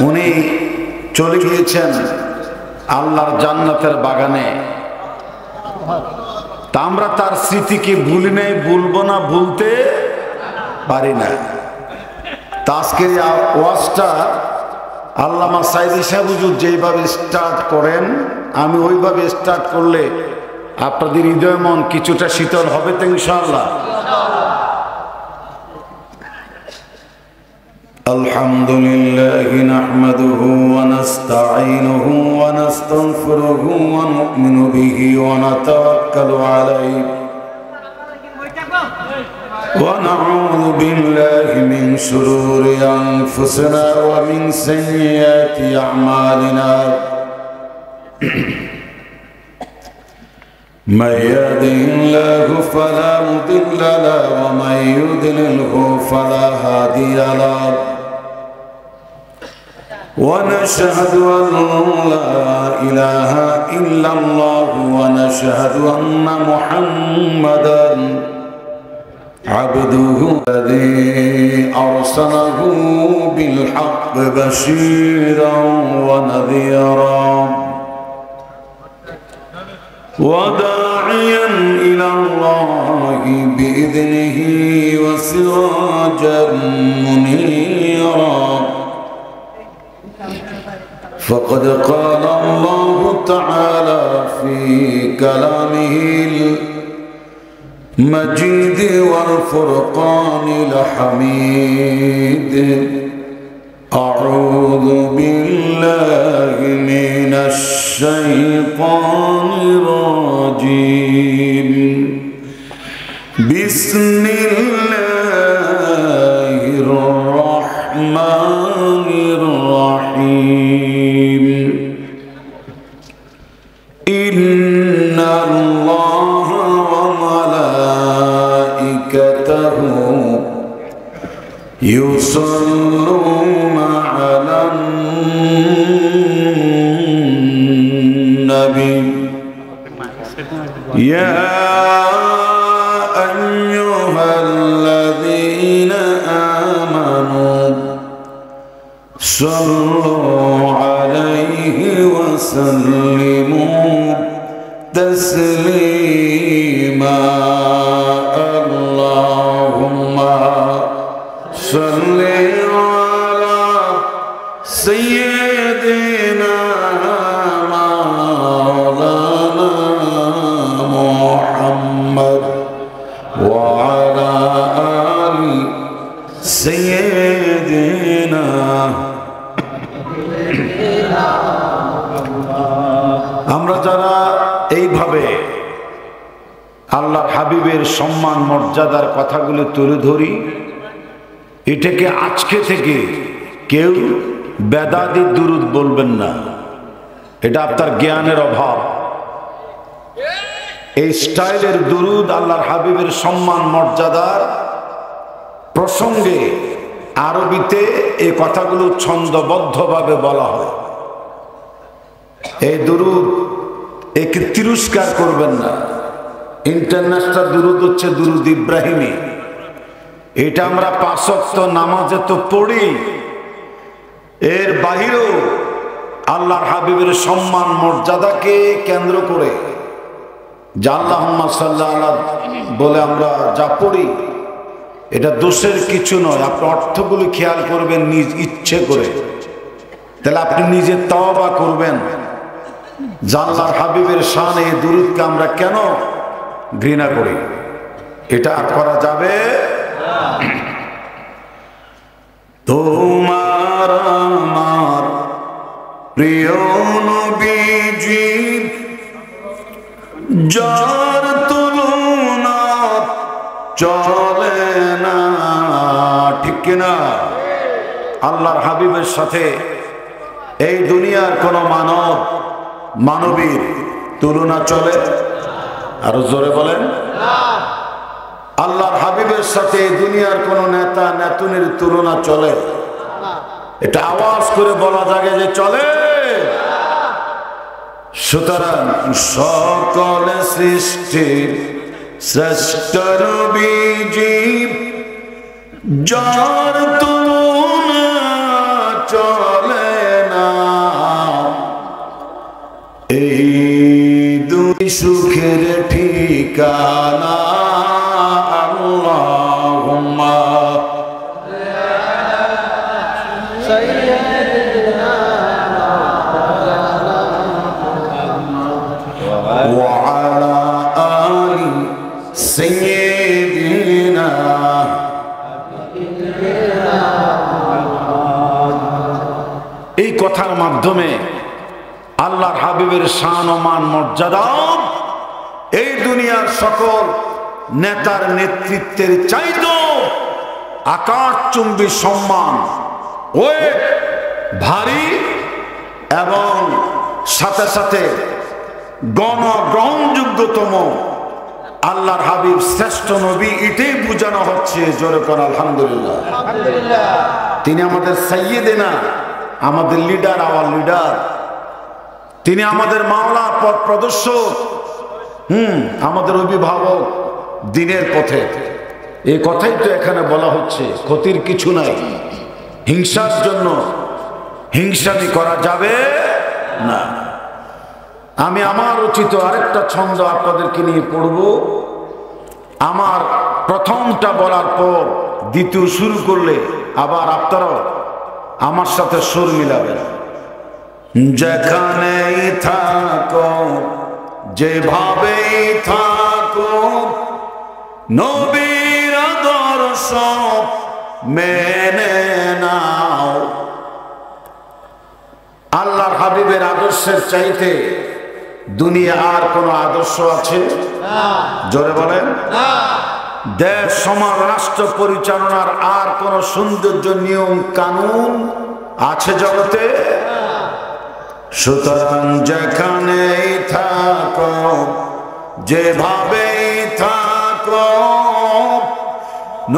উনি চলে গিয়েছেন আল্লাহর জান্নাতের বাগানে। তা আমরা তার স্মৃতিকে ভুলি নাই, ভুলবো না, ভুলতে পারি না। তা আজকের ওয়াজটা আল্লামা সাইদি সাহেব হুজুর যেইভাবে স্টার্ট করেন, আমি ওইভাবে স্টার্ট করলে আপনাদের হৃদয় মন কিছুটা শীতল হবে তো ইনশাআল্লাহ। আলহামদুলিল্লাহি নাহমাদুহু ওয়া নাস্তাঈনুহু ওয়া নাস্তাগফিরুহু ওয়া নু'মিনু বিহি ওয়া নাতাওয়াক্কালু আলাইহি ওয়া নাউযু বিল্লাহি মিন শুরুরি আনফুসিনা ওয়া মিন সাইয়্যাতি আ'মালিনা। من يهده الله فلا مضل له ومن يضلله فلا هادي له ونشهد أن لا إله إلا الله ونشهد أن محمدا عبده الذي أرسله بالحق بشيرا ونذيرا وداعيا إلى الله بإذنه وسراجا منيرا فقد قال الله تعالى في كلامه المجيد والفرقان الحميد: أعوذ بالله من الشيطان الرجيم. بسم الله الرحمن الرحيم. إن الله وملائكته يصلون على النبي يا أيها الذين آمنوا صلوا عليه وسلموا تسليما. اللهم صل على سيدنا مولانا محمد وعلى آل سيدنا. আমরা যারা এইভাবে আল্লাহর হাবিবের সম্মান মর্যাদার কথাগুলো তুলে ধরি, এটাকে আজকে থেকে কেউ বেদাতি দুরুদ বলবেন না, এটা আপনার জ্ঞানের অভাব। এই স্টাইলের দুরুদ আল্লাহর হাবিবের সম্মান মর্যাদার প্রসঙ্গে আরবিতে এই কথাগুলো ছন্দবদ্ধভাবে বলা হয়। এই দুরুদ একে তিরস্কার করবেন না। ইন্টারন্যাশনাল দুরুদ হচ্ছে দুরুদ ইব্রাহিমী। এটা আমরা ৫ ওয়াক্ত নামাজে তো পড়ি, এর বাহিরেও আল্লাহর হাবিবের সম্মান মর্যাদাকে কেন্দ্র করে যা আল্লাহুম্মা সাল্লি আলা বলে আমরা যা পড়ি, এটা দোষের কিছু নয়। আপনি অর্থগুলো খেয়াল করবেন নিজ ইচ্ছে করে, তাহলে আপনি নিজে তওবা করবেন। আল্লাহর হাবিবের শানে এই দুরূদকে আমরা কেন ঘৃণা করি? এটা করা যাবে তোমার আমার প্রিয় নবীজি, যার তুলনা চলে না, ঠিক কিনা? আল্লাহর হাবিবের সাথে এই দুনিয়ার কোন মানবীর তুলনা চলে? আরো জোরে বলেন। আল্লাহর হাবিবের সাথে দুনিয়ার কোন নেতা নেতুনির তুলনা চলে? এটা আওয়াজ করে বলা যায় যে চলে। সুতরাং সকল সৃষ্টির শ্রেষ্ঠ নবীজি, যার তুলনা চলে সুখের ঠিকানা আল্লাহুম্মা ওয়া আলা আলি সাইয়্যিদিনা। এই কথার মাধ্যমে আল্লাহর হাবিবের শান ও মান মর্যাদা এই দুনিয়ার সকল নেতার নেতৃত্বের চাইতেও আকাশচুম্বী সম্মান ওই ভারী এবং সাথে সাথে গণগ্রহণযোগ্যতম আল্লাহর হাবিব শ্রেষ্ঠ নবী, এটাই বোঝানো হচ্ছে। জোরে করে আলহামদুলিল্লাহ। তিনি আমাদের সাইয়্যিদিনা, আমাদের লিডার, আওয়ার লিডার। তিনি আমাদের মাওলা, পথ প্রদর্শক, আমাদের অভিভাবক দিনের পথে। এই কথাই তো এখানে বলা হচ্ছে। ক্ষতির কিছু নাই, হিংসার জন্য হিংসামি করা যাবে না। আমি আমার রচিত আরেকটা ছন্দ আপনাদেরকে নিয়ে পড়ব। আমার প্রথমটা বলার পর দ্বিতীয় শুরু করলে আবার আপনারাও আমার সাথে সুর মিলাবেন। যেখানেই থাকো, যেভাবেই থাকো, নবীর আদর্শ মেনে নাও। আল্লাহর হাবিবের আদর্শের চাইতে দুনিয়া আর কোন আদর্শ আছে? জোরে বলেন। দেশ, সমাজ, রাষ্ট্র পরিচালনার আর কোন সৌন্দর্য, নিয়ম কানুন আছে জগতে? সুতরাং যেখানেই থাকো, যেভাবেই থাকো,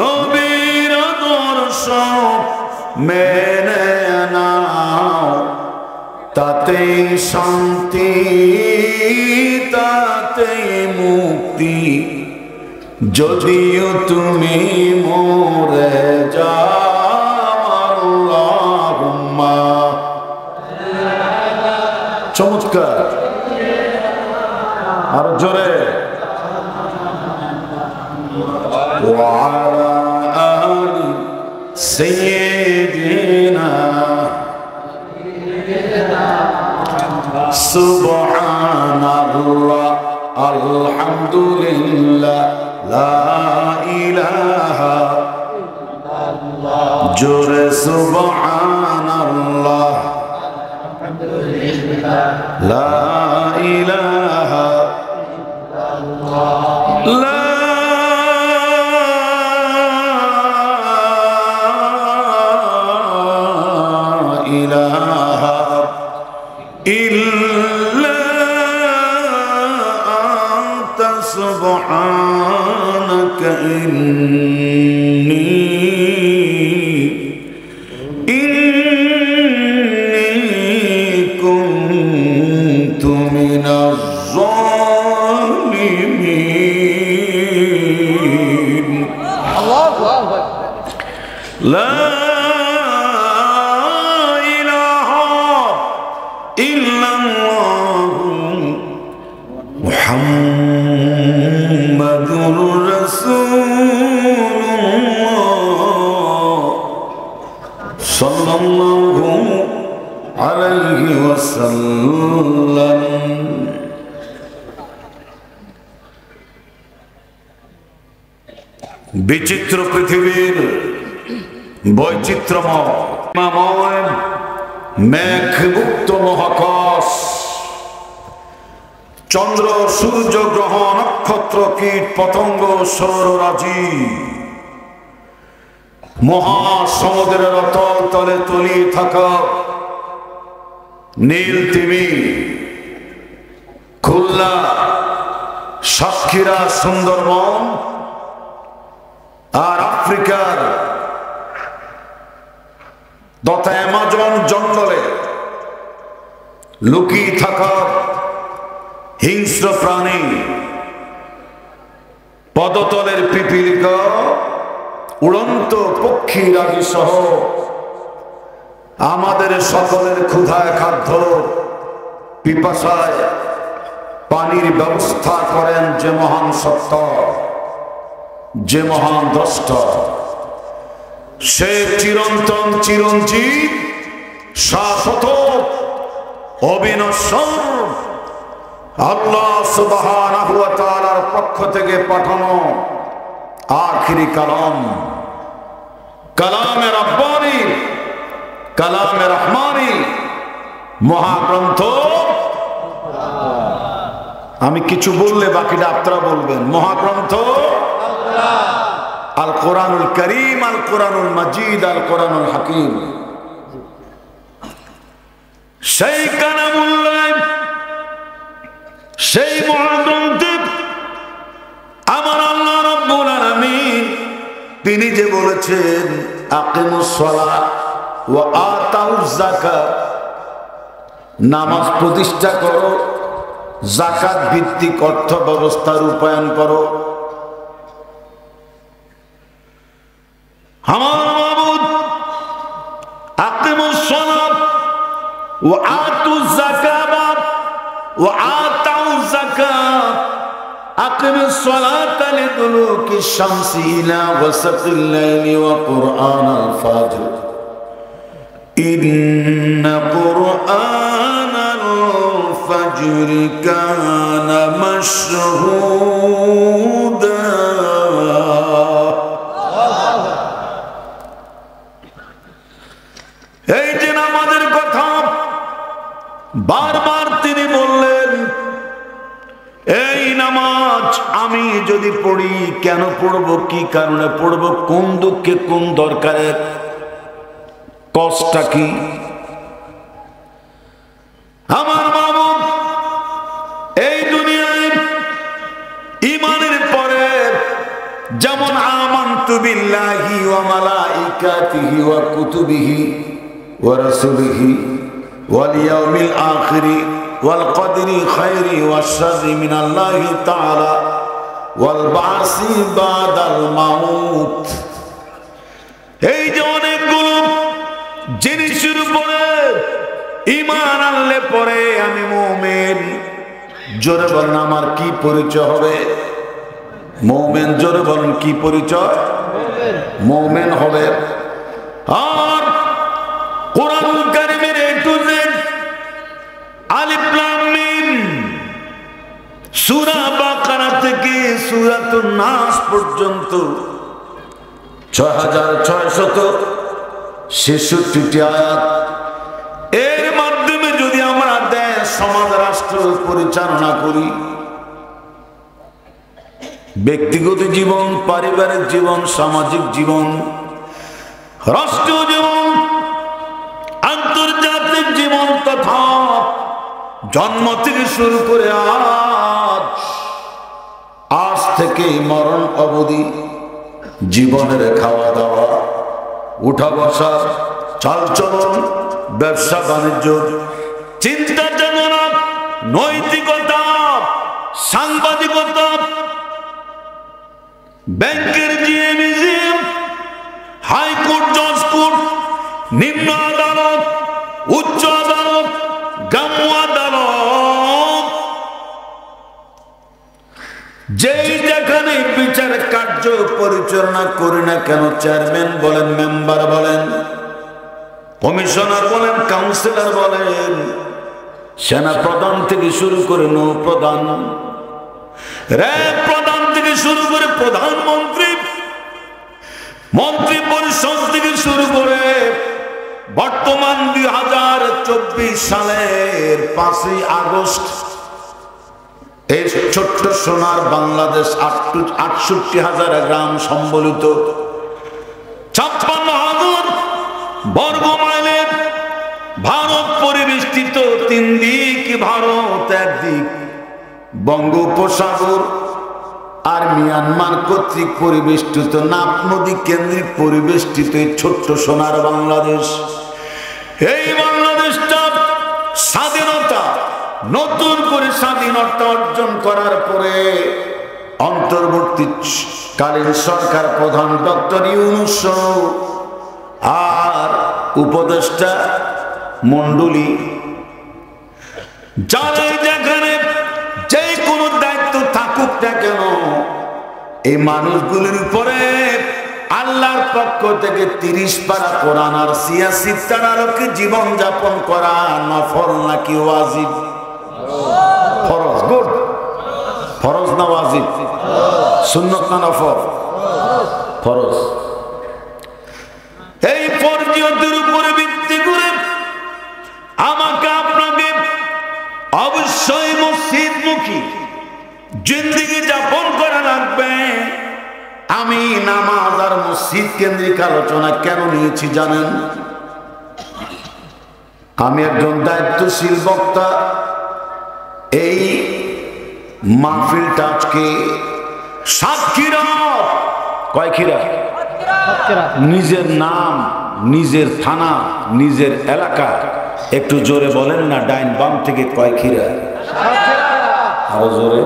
নবীর আদর্শ মেনে নাও। তাতেই শান্তি, তাতেই মুক্তি, যদিও তুমি মরে যাও। আল্লাহুম্মা। চমৎকার, আর জোরে। ওয়া আলা আলি সাইয়্যিদিনা। সুবহানাল্লাহ, আলহামদুলিল্লাহ, লা ইলাহা ইল্লাল্লাহ। জোরে সুবহানাল্লাহ, লা ইলাহা ইল্লাল্লাহ, লা ইলাহা ইল্লা আনতা সুবহানাকা ইন্নী কুনতু মিনাজ জালিমিন। আল্লাহু আকবার। লা মুহাম্মাদুর রাসূলুল্লাহ সাল্লাল্লাহু আলাইহি ওয়াসাল্লাম। বিচিত্র পৃথিবীর বৈচিত্র্যময় মেঘমুক্ত মহাকাশ, চন্দ্র, সূর্য, গ্রহ, নক্ষত্র, কীট, পতঙ্গ, সৌররাজি, মহাসমুদ্রের অতল তলে তলিয়ে থাকা নীল তিমি, খুলনা, সাতক্ষীরা, সুন্দরবন, আর আফ্রিকার তথা অ্যামাজন জঙ্গলে লুকিয়ে থাকা হিংস্র প্রাণী, পদতলের পিপীলিকা, উড়ন্ত পক্ষী রাজি সহ আমাদের সকলের ক্ষুধায়, খাদ্য পিপাসায় পানির ব্যবস্থা করেন যে মহান সত্য, যে মহান দ্রষ্টা, সে চিরন্তন চিরঞ্জীব শাশ্বত অবিনশ্বর আল্লাহ সুবহানাহু ওয়া তাআলার পক্ষ থেকে পাঠানো আখিরি কালাম, কালামে রাব্বানি, কালামে রহমানি, মহাগ্রন্থ। আমি কিছু বললে বাকিটা আপনারা বলবেন। মহাগ্রন্থ আল কোরআনুল করিম, আল কোরআনুল মাজিদ, আল কোরআনুল হাকিম। সেই কালামুল্লাহ, সেই মহাগ্রন্থে আমার আল্লাহ রাব্বুল আলামিন তিনি যে বলেছেন আকিমুস সালাত ওয়া আতাউজ যাকাত, নামাজ প্রতিষ্ঠা করো, যাকাত ভিত্তিক অর্থ ব্যবস্থা রূপায়ণ করো। আমার মাবুদ আকিমুস সালাত ওয়া আতুজ যাকাত ওয়া আতাউজ যাকাত। আকিমিস সালাতা লিদুলুকিশ শামসি ইলা ওয়াসাতিল লাইলি ওয়া কুরআনাল ফাজর ইন্না কুরআনাল ফাজরি কানা মাশহুদা। এই যে নামাজের কথা বারবার তিনি বললেন, এই নামাজ আমি যদি পড়ি কেন পড়বো, কি কারণে পড়বো, কোন দুঃখে কোন দরকারে, কষ্টটা কি। আমার মাবুদ এই দুনিয়ায় ঈমানের পরে যেমন আমানতু বিল্লাহি ওয়া মালাইকাতিহি ওয়া কুতুবিহি ওয়া রাসূলিহি ওয়াল ইয়াউমিল আখিরি ওয়াল কদরি খায়রি ওয়াশ শাররি মিনাল্লাহি তাআলা ওয়াল বাসি বাদাল মাউত। এই যে অনেকগুলো জিনিসের উপরে ঈমান আনলে পরে আমি মুমিন। জোরে বলেন আমার কি পরিচয় হবে? মুমিন। জোরে বলেন কি পরিচয়? মুমিন হবে। আর কোরআনুল কারীমের এ টু জেড আলিফ লাম মিম, সূরা বাকারা থেকে সূরাতুন নাস পর্যন্ত 6666টি আয়াত। এর মাধ্যমে যদি আমরা দেশ সমাজ রাষ্ট্র পরিচালনা করি, ব্যক্তিগত জীবন, পারিবারিক জীবন, সামাজিক জীবন, রাষ্ট্রীয় জীবন, আন্তর্জাতিক জীবন তথা জন্ম থেকে শুরু করে আজ থেকে মরণ অবধি জীবনের খাওয়া দাওয়া, উঠা বসা, চালচলন, ব্যবসা বাণিজ্য, চিন্তা চেতনা, নৈতিকতা, সাংবাদিকতা, ব্যাংকের জিএমজিএম, হাইকোর্ট, জজ কোর্ট, নিম্ন আদালত, উচ্চ আদালত, গ্রাম্য আদালত, যেই যেখানে বিচার কার্য পরিচালনা করি না কেন, চেয়ারম্যান বলেন, মেম্বার বলেন, কমিশনার বলেন, কাউন্সিলর বলেন, সেনা প্রধান থেকে শুরু করে নৌ প্রধান, র্যাব প্রধান থেকে শুরু করে প্রধানমন্ত্রী, মন্ত্রী পরিষদ থেকে শুরু করে বর্তমান 2024 সালের 5ই আগস্ট এই ছোট্ট সোনার বাংলাদেশ 68,000 গ্রাম সম্বলিত 56,000 বর্গ মাইলের ভারত পরিবেষ্টিত, 3 দিক ভারত, একদিক বঙ্গোপসাগর আর মিয়ানমার কর্তৃক পরিবেষ্টিত, নাফ নদী কেন্দ্রিক পরিবেষ্টিত এই ছোট্ট সোনার বাংলাদেশ। এই বাংলাদেশটা স্বাধীনতা, নতুন করে স্বাধীনতা অর্জন করার পরে অন্তর্বর্তীকালীন সরকার প্রধান ডক্টর ইউনূস আর উপদেষ্টা মণ্ডলী, যারা যেখানে যে কেন? এই মানুষগুলির উপরে আল্লাহর পক্ষ থেকে 30 পারা কোরআন আর 86 তার আলোকে জীবন যাপন করা নফল নাকি ওয়াজিব? ফরজ। গুড। ফরজ না ওয়াজিব? সুন্নত না নফল? ফরজ। এই ফরজিয়তের উপরে ভিত্তি করে আমাকে আপনাকে অবশ্যই মসজিদমুখী জিন্দেগি যাপন করা লাগবে। আমি নামাজ আর মসজিদ কেন্দ্রিক আলোচনা কেন নিয়েছি জানেন? আমি একজন দায়িত্বশীল বক্তা। এই মাহফিলটা আজকে সাতক্ষীরা, কয়ক্ষীরা? নিজের নাম, নিজের থানা, নিজের এলাকা একটু জোরে বলেন না। ডাইন বাম থেকে কয়ক্ষীরা? আরো জোরে।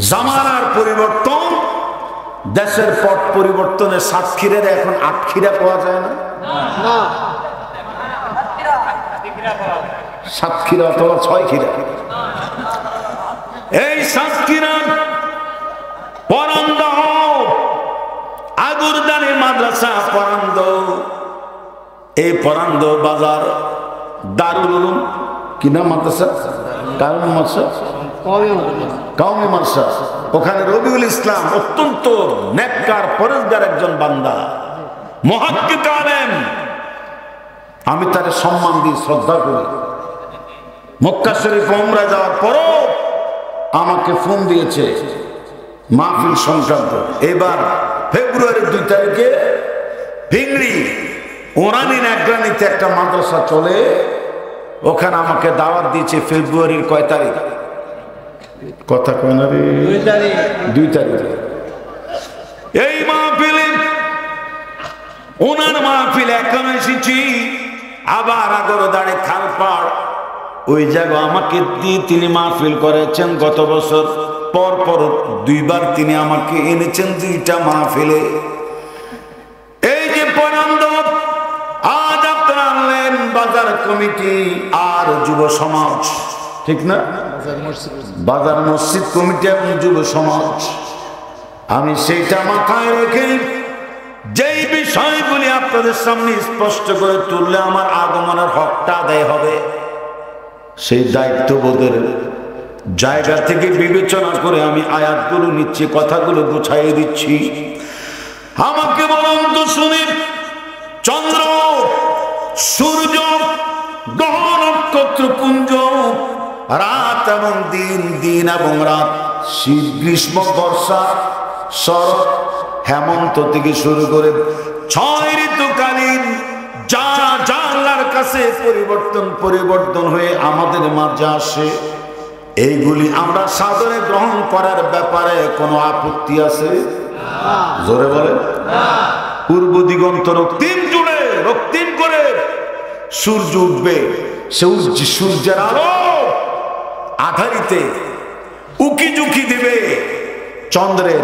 জামানার পরিবর্তন, দেশের পট পরিবর্তনে সাতক্ষীরার এখন আটক্ষীরা পাওয়া যায় না। সাতক্ষীরা অথবা ছয়ক্ষীরা। এই সাতক্ষীরা পরান্দ, আগুরদানি মাদ্রাসা পরান্দ, এই পরান্দ বাজার দারুল উলুম কি নাম মাদ্রাসা? কাউমি মাদ্রাসা, কাউমি মাদ্রাসা। ওখানে রবিউল ইসলাম অত্যন্ত নেককার পরেজগার একজন বান্দা, মুহাক্কিক আলেম। আমি তার সম্মান দিই, শ্রদ্ধা করি। মক্কা শরীফ উমরা যাওয়ার পরও আমাকে ফোন দিয়েছে মাহফিল সংক্রান্ত। এবার ফেব্রুয়ারির 2 তারিখে ভিংড়ি ওরানি নাগরানিতে একটা মাদ্রাসা চলে, ওখানে আমাকে দাওয়াত দিয়েছে ফেব্রুয়ারির কয় তারিখ? কথা কয় না রে? 2 তারিখে। এই মাহফিলে, ওনার মাহফিল এখন এসেছি। আবার আগরদাড়ি খালপাড় ওই জায়গা আমাকে দিয়ে তিনি মাহফিল করেছেন গত বছর। পর পর 2 বার তিনি আমাকে এনেছেন 2টা মাহফিলে। এই যে পরান্দ আজ আপনারা আনলেন বাজার কমিটি আর যুব সমাজ, ঠিক না? বাজার মসজিদ কমিটি এবং যুব সমাজ। আমি সেইটা মাথায় রেখে যেই বিষয়গুলি আপনাদের সামনে স্পষ্ট করে তুললে আমার আগমনের হকটা আদায় হবে, সেই দায়িত্ববোধের জায়গা থেকে বিবেচনা করে আমি আয়াতগুলো নিচ্ছি, কথাগুলো গুছাইয়ে দিচ্ছি। আমাকে বলুন তো শুনি, চন্দ্র, সূর্য, গ্রহ, নক্ষত্রপুঞ্জ, রাত এবং দিন, দিন এবং রাত, শীত, গ্রীষ্ম, বর্ষা, শরৎ, হেমন্ত থেকে শুরু করে 6 ঋতুকালীন যা যা আল্লাহর কাছে পরিবর্তন হয়ে আমাদের মাঝে আসে, এইগুলি আমরা সাদরে গ্রহণ করার ব্যাপারে কোনো আপত্তি আছে? জোরে বলে। পূর্ব দিগন্ত রক্তিম করে সূর্য উঠবে, সূর্যের আলো আধারিতে উকি ঝুঁকি দিবে চন্দ্রের,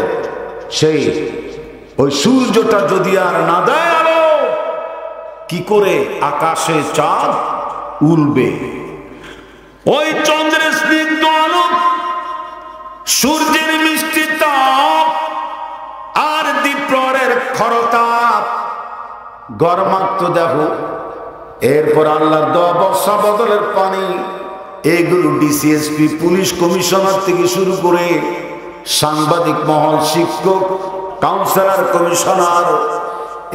সেই ওই সূর্যটা যদি আর না দেয় আলো, কি করে আকাশে চাঁদ উড়বে? ওই চন্দ্রের স্নিগ্ধ আলো, সূর্যের মিষ্টি তাপ আর দ্বীপ্রহরের খরতাপ, গরমাক্ত দেহ, এরপর আল্লাহর দেওয়া বর্ষা বদলের পানি, এগুলো ডিসিএসপি, পুলিশ কমিশনার থেকে শুরু করে সাংবাদিক মহল, শিক্ষক, কাউন্সিলর, কমিশনার,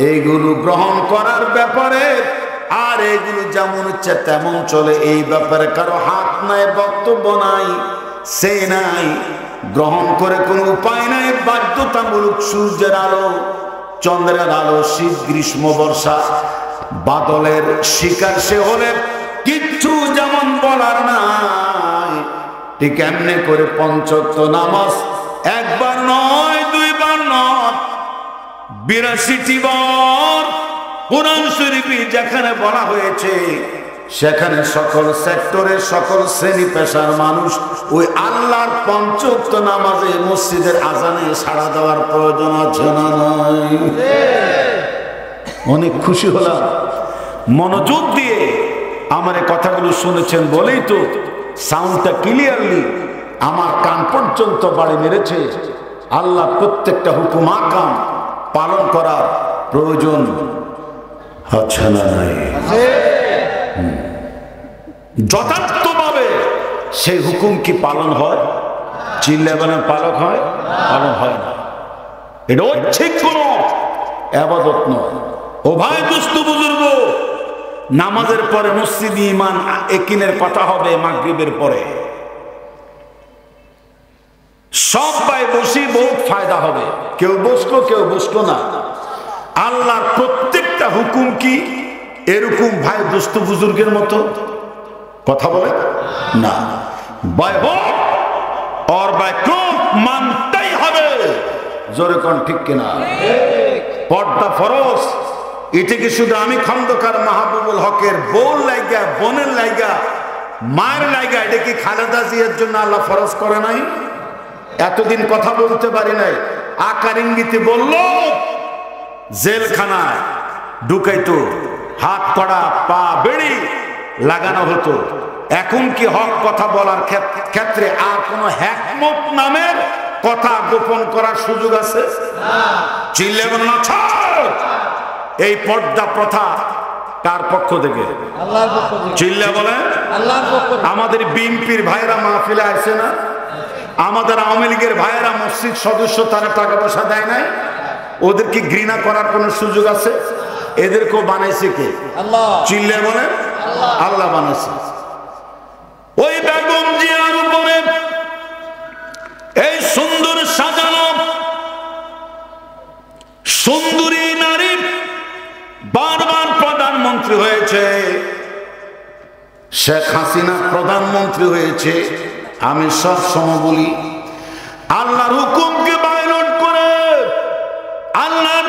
এইগুলো গ্রহণ করার ব্যাপারে, আর এগুলো যেমন ইচ্ছে তেমন চলে, এই ব্যাপারে কারো হাত নাই, বক্তব্য নাই, সে নাই, গ্রহণ করে কোনো উপায় নাই, বাধ্যতামূলক। সূর্যের আলো, চন্দ্রের আলো, শীত, গ্রীষ্ম, বর্ষা, বাদলের শিকার সে হলে কিচ্ছু যেমন বলার নাই, ঠিক এমনি করে 5 ওয়াক্ত নামাজ একবার নয়, 2 বার নয়, 82টি বার কুরআন শরীফে যেখানে বলা হয়েছে, সেখানে সকল সেক্টরের সকল শ্রেণী পেশার মানুষ ওই আল্লাহর 5 ওয়াক্ত নামাজে মসজিদের আজানে সাড়া দেওয়ার প্রয়োজন আছে না নাই? অনেক খুশি হলাম, মনোযোগ দিয়ে আমার এই কথাগুলো শুনেছেন বলেই তো সাউন্ডটা ক্লিয়ারলি আমার কান পর্যন্ত বাড়ি মেরেছে। আল্লাহ প্রত্যেকটা হুকুম আকাম পালন করার প্রয়োজন আছে না নাই? যথার্থভাবে সেই হুকুম কি পালন হয়? চিল্লাবানের পালক হয়? পালন হয় না। এটা ঐচ্ছিক কোন ইবাদত নয়। ও ভাই দুস্থ বুজুর্গ, নামাজের পরে মসজিদে ইমান একিনের কথা হবে মাগরিবের পরে। সব ভাই বসি বহুত ফায়দা হবে। কেউ বসলো কেউ বসলো না। আল্লাহর প্রত্যেকটা হুকুম কি এরকম ভাই দুস্থ বুজুর্গের মতো কথা বলে না? ভাই হোক और भाई को মানতেই হবে। জোরে কোন ঠিক কিনা? পর্দা ফরজ। এটা কি শুধু আমি খন্দকার মাহবুবুল হকের বউর লাইগা, বোনের লাইগা, মায়ের লাইগা? এটা কি খালেদা জিয়ার জন্য আল্লাহ ফরজ করে নাই? এতদিন কথা বলতে পারি নাই, আকার ইঙ্গিতে বললো, জেলখানায় ঢুকাইতো, হাত কড়া পা বেড়ি লাগানো হতো। এখন কি হক কথা বলার ক্ষেত্রে আর কোন হিকমত নামের কথা গোপন করার সুযোগ আছে? চিল্লাবেন না ছাড়। এই পর্দা প্রথা কার পক্ষ থেকে? আল্লাহর পক্ষ থেকে। চিল্লা বলেন আল্লাহর পক্ষ থেকে। আমাদের বিএনপির ভাইরা মাহফিলে আসে না? আমাদের আওয়ামী লীগের ভাইয়েরা মসজিদ সদস্য, তারা টাকা পয়সা দেয় নাই? ওদের কি ঘৃণা করার কোন সুযোগ আছে? এদেরকেও বানাইছে কে? আল্লাহ। চিল্লা বলেন আল্লাহ বানাইছে। ওই বেগম জিয়ার উপরে এই সুন্দর সাজানো সুন্দরী নারী বারবার প্রধানমন্ত্রী হয়েছে, শেখ হাসিনা প্রধানমন্ত্রী হয়েছে। আমি সব সময় বলি, আল্লাহর হুকুমকে ভায়োলেট করে, আল্লাহর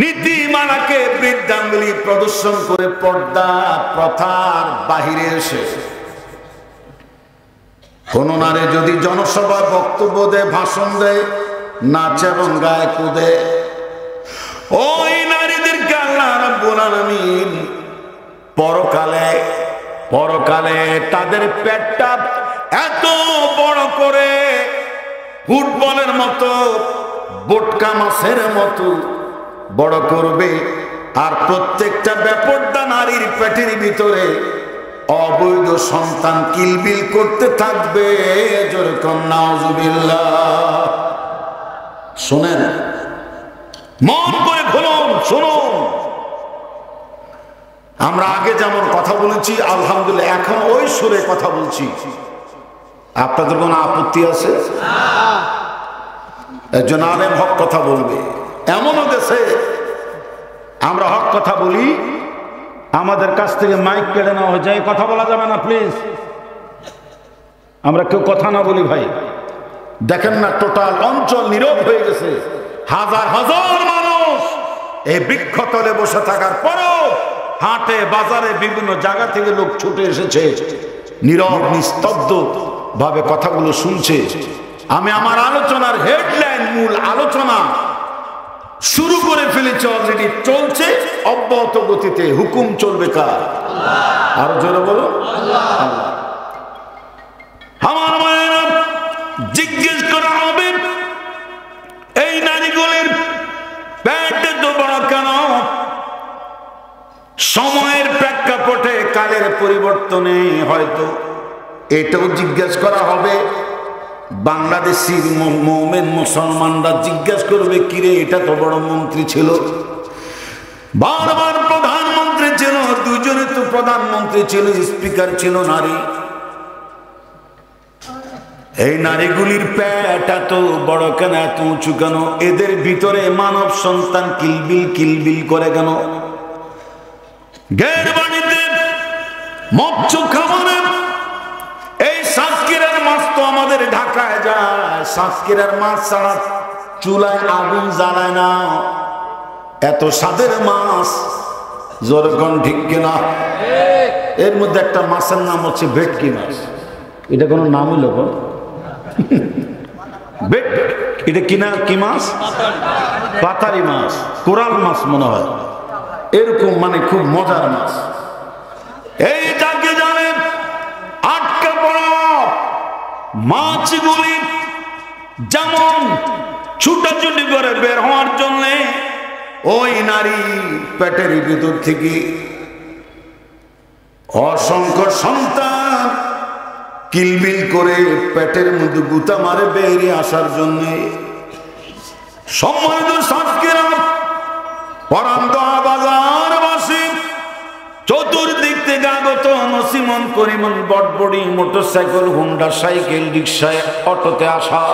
নীতিমালাকে বৃদ্ধাঙ্গুলি প্রদর্শন করে পর্দা প্রথার বাহিরে এসে কোন নারী যদি জনসভায় বক্তব্য দেয়, ভাষণ দেয়, নাচে এবং গায়ে কুদে, ওই নারীদেরকে আল্লাহ রাব্বুল আলামিন পরকালে তাদের পেটটা এত বড় করে ফুটবলের মতো, বোটকা মাছের মতো বড় করবে। আর প্রত্যেকটা বেপরদা নারীর পেটের ভিতরে অবৈধ সন্তান কিলবিল করতে থাকবে। যেরকম নাউজুবিল্লাহ। শোনেন, মন করে খুলুন, শুনুন। আমরা আগে যেমন কথা বলেছি আলহামদুলিল্লাহ, এখন ওই সুরে কথা বলছি। আপনাদের কোনো আপত্তি আছে? একজন আলেম হক কথা বলবে। এমনও দেশে আমরা হক কথা বলি, আমাদের কাছ থেকে মাইক কেড়ে নেওয়া হয়ে যায়, কথা বলা যাবে না প্লিজ। আমরা কেউ কথা না বলি ভাই। দেখেন না, টোটাল অঞ্চল নীরব হয়ে গেছে। হাজার হাজার মানুষ এই বৃক্ষতলে বসে থাকার পরও হাটে বাজারে বিভিন্ন জায়গা থেকে লোক ছুটে এসেছে, নীরব নিস্তব্ধ ভাবে কথাগুলো শুনছে। আমি আমার আলোচনার হেডলাইন, মূল আলোচনা শুরু করে ফেলেছি, অলরেডি চলছে অব্যাহত গতিতে। হুকুম চলবে কার? আরো জোরে বলো আল্লাহ। আমার মায়েরা, জিজ্ঞেস করা হবে এই নারীগুলির পেট এত বড় কেন? সময়ের প্রেক্ষাপটে, কালের পরিবর্তনে হয়তো এটাও জিজ্ঞেস করা হবে। বাংলাদেশের মুমিন মুসলমানরা জিজ্ঞেস করবে, কিরে এটা তো বড় মন্ত্রী ছিল, বারবার প্রধানমন্ত্রী ছিল, দুজনে তো প্রধানমন্ত্রী ছিল, স্পিকার ছিল নারী। এই নারীগুলির পেট এত বড় কেন, এত উঁচু কেন? এদের ভিতরে মানব সন্তান কিলবিল কিলবিল করে কেন? গের বাড়িতে মৎস্য খামারে এই সাতক্ষীরার মাছ তো আমাদের ঢাকায় যায়, সাতক্ষীরার মাছ ছাড়া চুলায় আগুন জ্বালায় না। এত স্বাদের মাছ, যেরকম ঠিক কিনা? এর মধ্যে একটা মাছের নাম হচ্ছে ভেটকি মাছ। এটা কোনো নাম হইল? এটা কিনা কি মাছ? পাতারি মাছ, কোরাল মাছ মনে হয়, এরকম মানে খুব মজার মাছ। এই যাকে জানেন আটকা পড়া মাছগুলি যেমন ছুটাছুটি করে বের হওয়ার জন্য ওই নারী পেটের ভিতর থেকে অসংখ্য সন্তান কিলবিল করে পেটের মধ্যে গুতা মারে বেরিয়ে আসার জন্য। সম্মানিত সাথীরা, পরান্দা বাজারবাসী চতুর্দিক থেকে আগত নসিমন করিমন বটবডি মোটরসাইকেল হোন্ডা সাইকেল রিক্সায় অটোতে আসা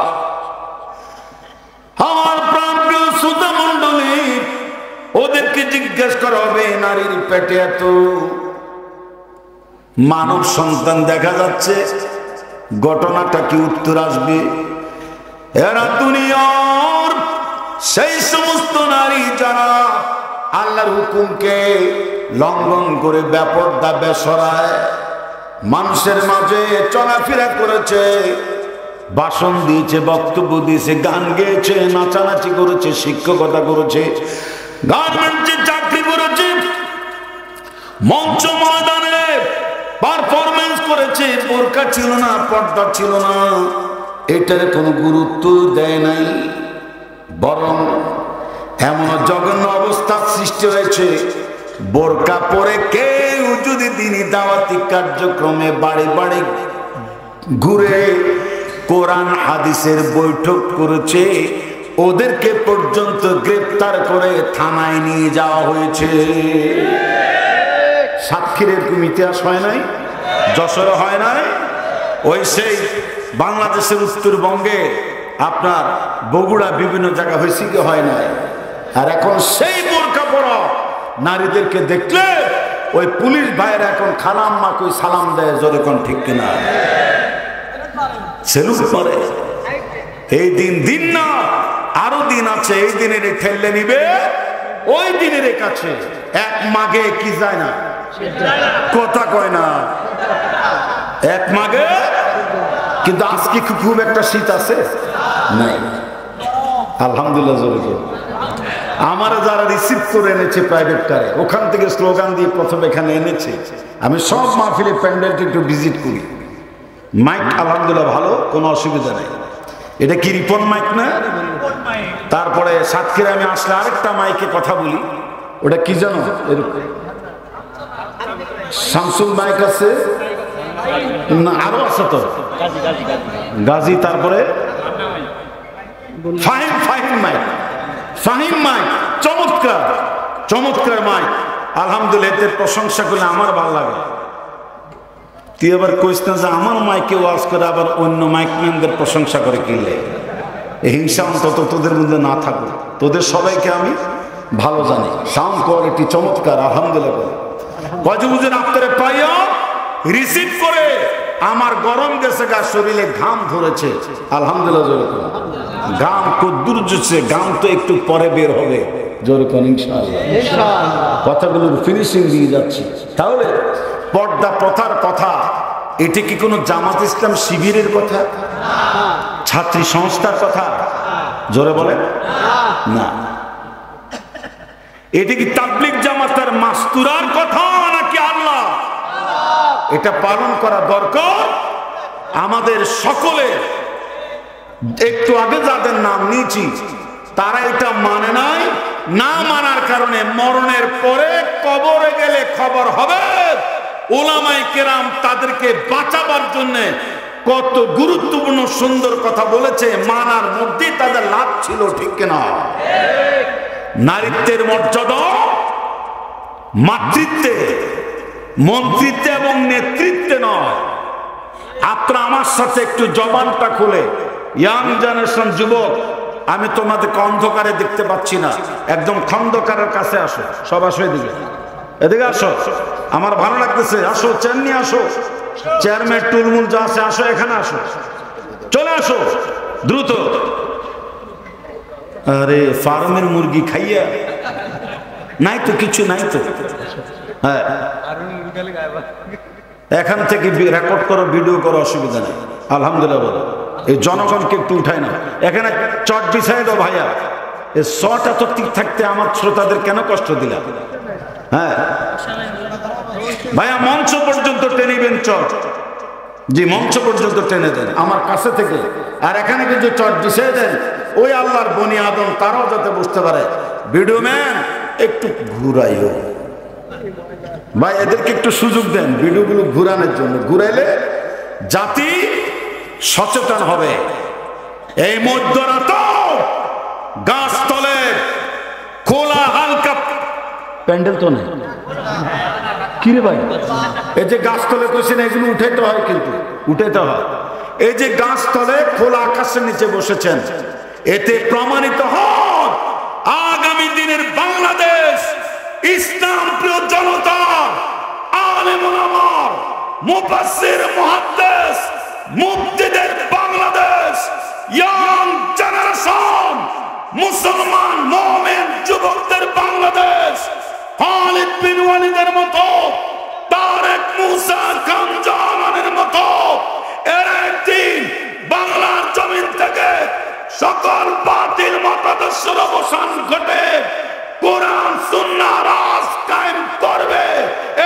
আমার প্রাণপ্রিয় শ্রোতা মণ্ডলী, ওদেরকে জিজ্ঞেস করা হবে নারীর পেটে এত মানব সন্তান দেখা যাচ্ছে, ঘটনাটা কি উত্তর আসবে? এরা দুনিয়ার সেই সমস্ত নারী যারা আল্লাহর হুকুমকে লঙ্ঘন করে বেপরদা বেসরায় মানুষের মাঝে চলাফেরা করেছে, ভাষণ দিয়েছে, বক্তব্য দিয়েছে, গান গেয়েছে, নাচানাচি করেছে, শিক্ষকতা করেছে, গার্মেন্টসে চাকরি করেছে, মঞ্চ ময়দানে পারফরমেন্স করেছে, বোরকা ছিল না, পর্দা ছিল না, এটার কোনো গুরুত্ব দেয় নাই। বরং এমন জঘন্য অবস্থার সৃষ্টি হয়েছে, বোরকা পরে কেউ যদি দিনী দাওয়াতি কার্যক্রমে বাড়ি বাড়ি ঘুরে কোরআন হাদিসের বৈঠক করেছে, ওদেরকে পর্যন্ত গ্রেফতার করে থানায় নিয়ে যাওয়া হয়েছে। সাক্ষীর এরকম ইতিহাস হয় নাই, যশোরে হয় নাই, ওই সেই বাংলাদেশের উত্তরবঙ্গে আপনার বগুড়া বিভিন্ন জায়গা হয়েছে কি হয় নাই? আর এখন সেই বোরকা পরা নারীদেরকে দেখলে ওই পুলিশ ভাইয়েরা এখন খালাম্মা কই সালাম দেয়, জোরে কোন ঠিক কিনা, সেলুট করে। এই দিন দিন না, আরো দিন আছে, এই দিনের ঠেললে নিবে, ওই দিনের কাছে এক মাগে কি যায় না, কথা কয় না, এক মাগে। কিন্তু আজকে খুব একটা শীত আছে নাই, আলহামদুলিল্লাহ। জোরে আমার যারা রিসিভ করে এনেছে প্রাইভেট কারে, ওখান থেকে স্লোগান দিয়ে প্রথম এখানে এনেছে। আমি সব মাহফিলে প্যান্ডেলটি একটু ভিজিট করি, মাইক আলহামদুলিল্লাহ ভালো, কোনো অসুবিধা নেই। এটা কি রিপন মাইক না? তারপরে সাতক্ষীরা আমি আসলে আরেকটা মাইকে কথা বলি, ওটা কি জানো, এরকম শামসুল মাইক আছে না, আরো আছে তো গাজী, তারপরে ফাহিম, ফাহিম মাইক, ফাহিম মাইক, চমৎকার চমৎকার মাইক, আলহামদুলিল্লাহ। এতে প্রশংসা করলে আমার ভালো লাগে। তুই আবার কইস না যে আমার মাইকে ওয়াজ করে আবার অন্য মাইকম্যানদের প্রশংসা করে কিনলে, এই হিংসা অন্তত তোদের মধ্যে না থাকুক। তোদের সবাইকে আমি ভালো জানি, সাউন্ড কোয়ালিটি চমৎকার, আলহামদুলিল্লাহ। গজবুজের আফতারে পাইও রিসিভ করে আমার গরম গেছে, গা শরীরে ঘাম ধরেছে, আলহামদুলিল্লাহ। জোরে ঘাম কদ্দুর জুছে, ঘাম তো একটু পরে বের হবে, জোরে কোন ইনশাআল্লাহ। কথাগুলোর ফিনিশিং দিয়ে যাচ্ছি। তাহলে পর্দা প্রথার কথা, এটি কি কোনো জামাত ইসলাম শিবিরের কথা, ছাত্রী সংস্থার কথা? জোরে বলে না। এটি কি তাবলিগ জামাতের মাস্তুরার কথা নাকি আল্লাহ? এটা পালন করা দরকার আমাদের সকলের। একটু আগে যাদের নাম নিয়েছি তারা এটা মানে নাই, না মানার কারণে মরণের পরে কবরে গেলে খবর হবে উলামায়ে কেরাম তাদেরকে বাঁচাবার জন্য কত গুরুত্বপূর্ণ সুন্দর কথা বলেছে, মানার মধ্যে তাদের লাভ ছিল, ঠিক কিনা? নারীত্বের মর্যাদা মাতৃত্বে, মন্ত্রিত্বে এবং নেতৃত্বে নয়। আপনারা আমার সাথে একটু জবানটা খুলে, ইয়াং জেনারেশন যুবক, আমি তোমাদেরকে অন্ধকারে দেখতে পাচ্ছি না, একদম খন্দকারের কাছে আসো, সব আসো, এদিকে এদিকে আসো, আমার ভালো লাগতেছে, আসো, চেয়ার নিয়ে আসো, চেয়ারম্যান টুলমুল যা আছে আসো, এখানে আসো, চলে আসো দ্রুত। আরে ফার্মের মুরগি খাইয়া নাই তো, কিছু নাই তো। হ্যাঁ, এখান থেকে রেকর্ড করো, ভিডিও করো, অসুবিধা নেই, আলহামদুলিল্লাহ বলো। এই জনগণকে একটু উঠায় না, এখানে চট বিছাই দাও ভাইয়া, এই শটা তো ঠিক থাকতে আমার শ্রোতাদের কেন কষ্ট দিলা? হ্যাঁ ভাইয়া, মঞ্চ পর্যন্ত টেনিবেন চট, জি, মঞ্চ পর্যন্ত টেনে দেন আমার কাছে থেকে। আর এখানে কিন্তু চট দিশে দেন, ওই আল্লাহর বনি আদম তারাও যাতে বুঝতে পারে। ভিডিও ম্যান একটু ঘুরাইও ভাই, এদেরকে একটু সুযোগ দেন ভিডিওগুলো ঘুরানোর জন্য। ঘুরাইলে জাতি সচেতন হবে। এই মধ্যরাত গাছতলে খোলা হালকা প্যান্ডেল তো নেই কিরে ভাই, এই যে গাছতলে কইছেন এগুলো উঠাইতে হয়, কিন্তু উঠাইতে হয়। এই যে গাছতলে খোলা আকাশের নিচে বসেছেন, এতে প্রমাণিত হয় আগামী দিনের বাংলাদেশ ইসলাম প্রিয় জনতা, আলেম ওলামা, মুফাসসির, মুহাদ্দিস, মুফতিদের বাংলাদেশ, ইয়াং জেনারেশন, মুসলমান মুমিন যুবকদের বাংলাদেশ, খালিদ বিন ওয়ালিদের মতো, তারেক মুসা খান জামানের মতো এর একদিন বাংলার জমিন থেকে সকল বাতিল মতাদর্শের অবসান ঘটে কোরআন সুন্নাহ রাজ কায়েম করবে।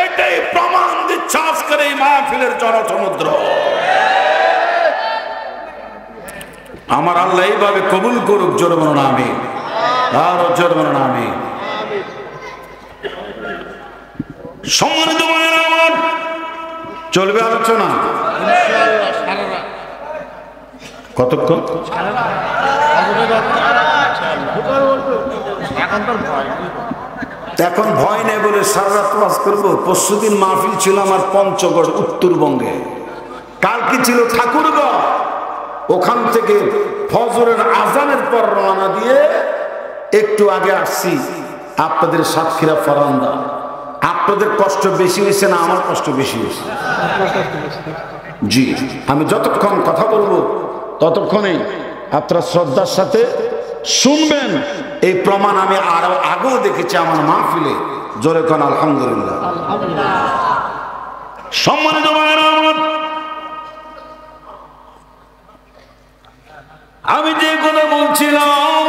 এটাই প্রমাণ দিচ্ছে আজকের এই মাহফিলের জনসমুদ্র। আমার আল্লাহ এইভাবে কবুল করুক। জোরে বলুন আমিন, আরো জোরে বলুন আমিন। সম্মানিত ভাইরা আমার, চলবে আলোচনা কতক্ষণ? এখন ভয় নেই বলে সারা রাত ওয়াজ করবো। পরশুদিন মাহফিল ছিল আমার পঞ্চগড় উত্তরবঙ্গে, কালকে ছিল ঠাকুরগাঁও। ওখান থেকে ফজরের আজানের পর রওনা দিয়ে একটু আগে আসছি আপনাদের সাতক্ষীরা ফরান্দা। আপনাদের কষ্ট বেশি হয়েছে না আমার কষ্ট বেশি হয়েছে? জি, আমি যতক্ষণ কথা বলবো ততক্ষণেই আপনারা শ্রদ্ধার সাথে শুনবেন। এই প্রমাণ আমি আরো আগেও দেখেছি আমার মাহফিলে। জোরে কোন আলহামদুলিল্লাহ। সম্মানিত ভাইরা আমার, আমি যে কথা বলছিলাম,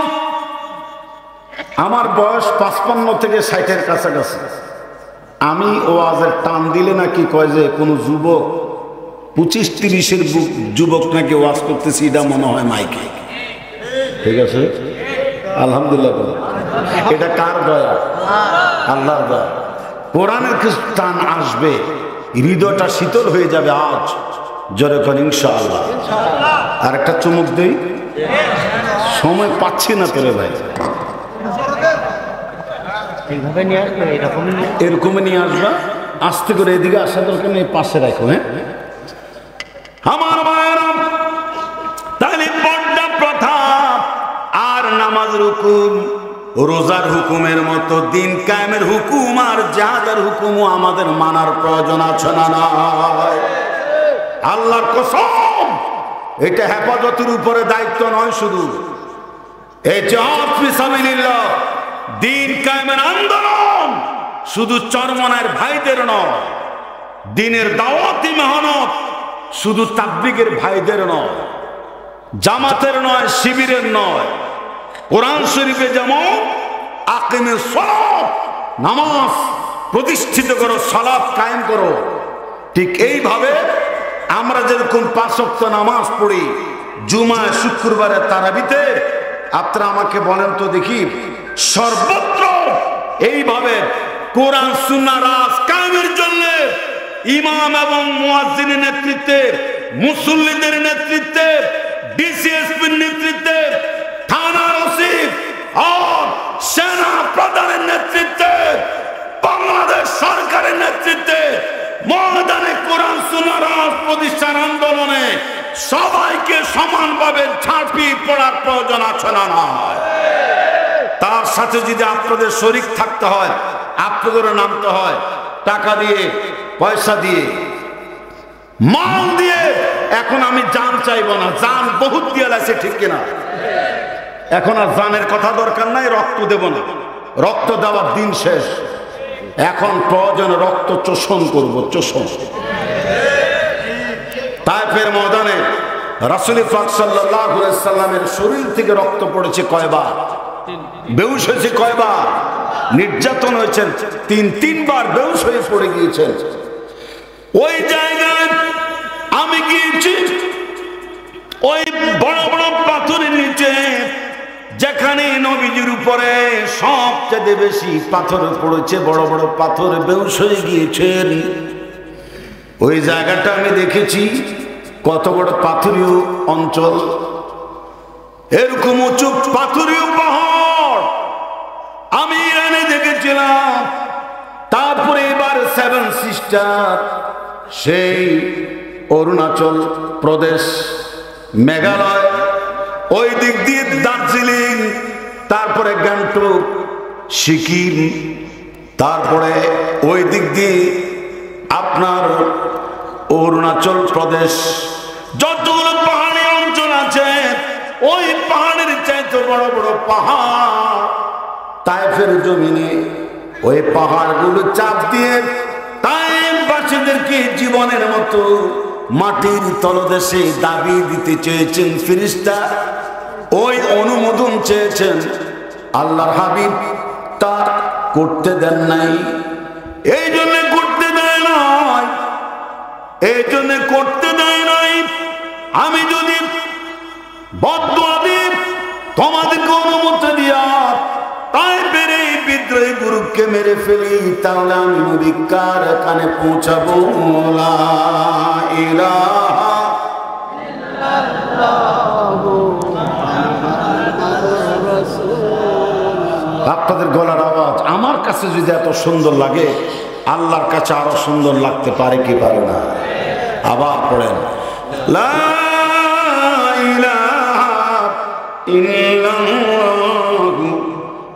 আমার বয়স 55 থেকে 60-এর কাছাকাছি। আমি ওয়াজের টান দিলে নাকি কয় যে কোন যুবক 25-30-এর যুবক নাকি ওয়াজ করতেছি, এটা মনে হয় মাইকে। ঠিক আছে, আলহামদুলিল্লাহ। এটা কার দয়া? আল্লাহর দয়া। কোরআনের কিছু টান আসবে, হৃদয়টা শীতল হয়ে যাবে আজ। জোরে কর ইনশাআল্লাহ। আর একটা চুমুক দেই, সময় পাচ্ছি না তোরে ভাই। এরকমই নিয়ে আসবা, আস্তে করে। এদিকে আসা দরকার নেই, পাশে রাখো। হ্যাঁ আমার ভাইরা, তাহলে পর্দা প্রথা আর নামাজের হুকুম, রোজার হুকুমের মতো দিন কায়েমের হুকুম আর জিহাদের হুকুমও আমাদের মানার প্রয়োজন আছে না নাই? আল্লাহর কসম, এটা হেফাজতের উপরে দায়িত্ব নয় শুধু। এই জিহাদ ফি সাবিলিল্লাহ, দিন কায়েমের আন্দোলন শুধু চরমনায়ের ভাইদের নয়, দিনের দাওয়াতি মেহনত শুধু তাবলীগের ভাইদের নয়, জামাতের নয়, শিবিরের নয়। কোরআন শরীফে যেমন আকিমিস সালাত, নামাজ প্রতিষ্ঠিত করো, সালাত কায়েম করো, ঠিক এইভাবে আমরা যেরকম 5 ওয়াক্ত নামাজ পড়ি, জুমায়, শুক্রবারে, তারাবিতে, আপনারা আমাকে বলেন তো দেখি, সর্বত্র এইভাবে কোরআন সুন্নাহ রাজ কায়েমের জন্য ইমাম এবং মুয়াজ্জিনের নেতৃত্বে, মুসল্লিদের নেতৃত্বে, ডিসিএসপির নেতৃত্বে, থানার ওসি আর সেনা প্রধানের নেতৃত্বে, বাংলাদেশ সরকারের নেতৃত্বে ময়দানে কোরআন সুন্নাহ রাজ প্রতিষ্ঠার আন্দোলনে সবাইকে সমানভাবে ঝাঁপিয়ে পড়ার প্রয়োজন আছে না নয়? তার সাথে যদি আপনাদের শরীক থাকতে হয়, আপনাদেরও নামতে হয়, টাকা দিয়ে, পয়সা দিয়ে, মাল দিয়ে। এখন আমি জান চাইব না, জান বহুত দিয়ে লাগছে, ঠিক কিনা? এখন আর জানের কথা দরকার নাই, রক্ত দেব না, রক্ত দেওয়ার দিন শেষ। এখন প্রয়োজন রক্ত চোষণ করবো, চোষণ। তায়েফের ময়দানে রাসূল পাক সাল্লাল্লাহু আলাইহি সাল্লামের শরীর থেকে রক্ত পড়েছে কয়বার? বেহুশ হয়েছে কয়বার? নির্যাতন হয়েছেন 3 বার, বেহুশ হয়ে পড়ে গিয়েছেন। ওই জায়গায় আমি গিয়েছি ওই বড় বড় পাথরের নিচে, যেখানে নবীজির উপরে সবচেয়ে বেশি পাথর পড়েছে, বড় বড় পাথর বেহুশ হয়ে গিয়েছেন, ওই জায়গাটা আমি দেখেছি। কত বড় পাথরীয় অঞ্চল, এরকম উঁচু পাথরীয় পাহাড় আমি ইরানে দেখেছিলাম। তারপরে এবার সেভেন সিস্টার, সেই অরুণাচল প্রদেশ, মেঘালয়, ওই দিক দিয়ে দার্জিলিং, তারপরে গ্যাংটক, সিকিম, তারপরে ওই দিক দিয়ে আপনার অরুণাচল প্রদেশ, যতগুলো পাহাড়ি অঞ্চল আছে, ওই পাহাড়ের চাইতে বড় বড় পাহাড় তায়েফের জমিনে, ওই পাহাড়গুলো চাপ দিয়ে তায়েফবাসীদেরকে জীবনের মতো মাটির তলদেশে দাবি দিতে চেয়েছেন ফেরেশতা, ওই অনুমোদন চেয়েছেন। আল্লাহর হাবিব তা করতে দেন নাই, এই জন্য করতে দেয় নাই, এই জন্য করতে দেয় নাই। আমি যদি বদদুয়া দিই তোমাদেরকে অনুমতি দিয়া তায়েফের এই বিদ্রোহী গ্রুপকে মেরে ফেলি, তাহলে আমি নবী কার কানে পৌঁছাবো? লা ইলাহা ইল্লাল্লাহু মুহাম্মাদুর রাসূলুল্লাহ। আপনাদের গলার আওয়াজ আমার কাছে যদি এত সুন্দর লাগে, আল্লাহর কাছে আরো সুন্দর লাগতে পারে কি পারে না? আবার পড়েন, লা ইলাহা ইল্লাল্লাহু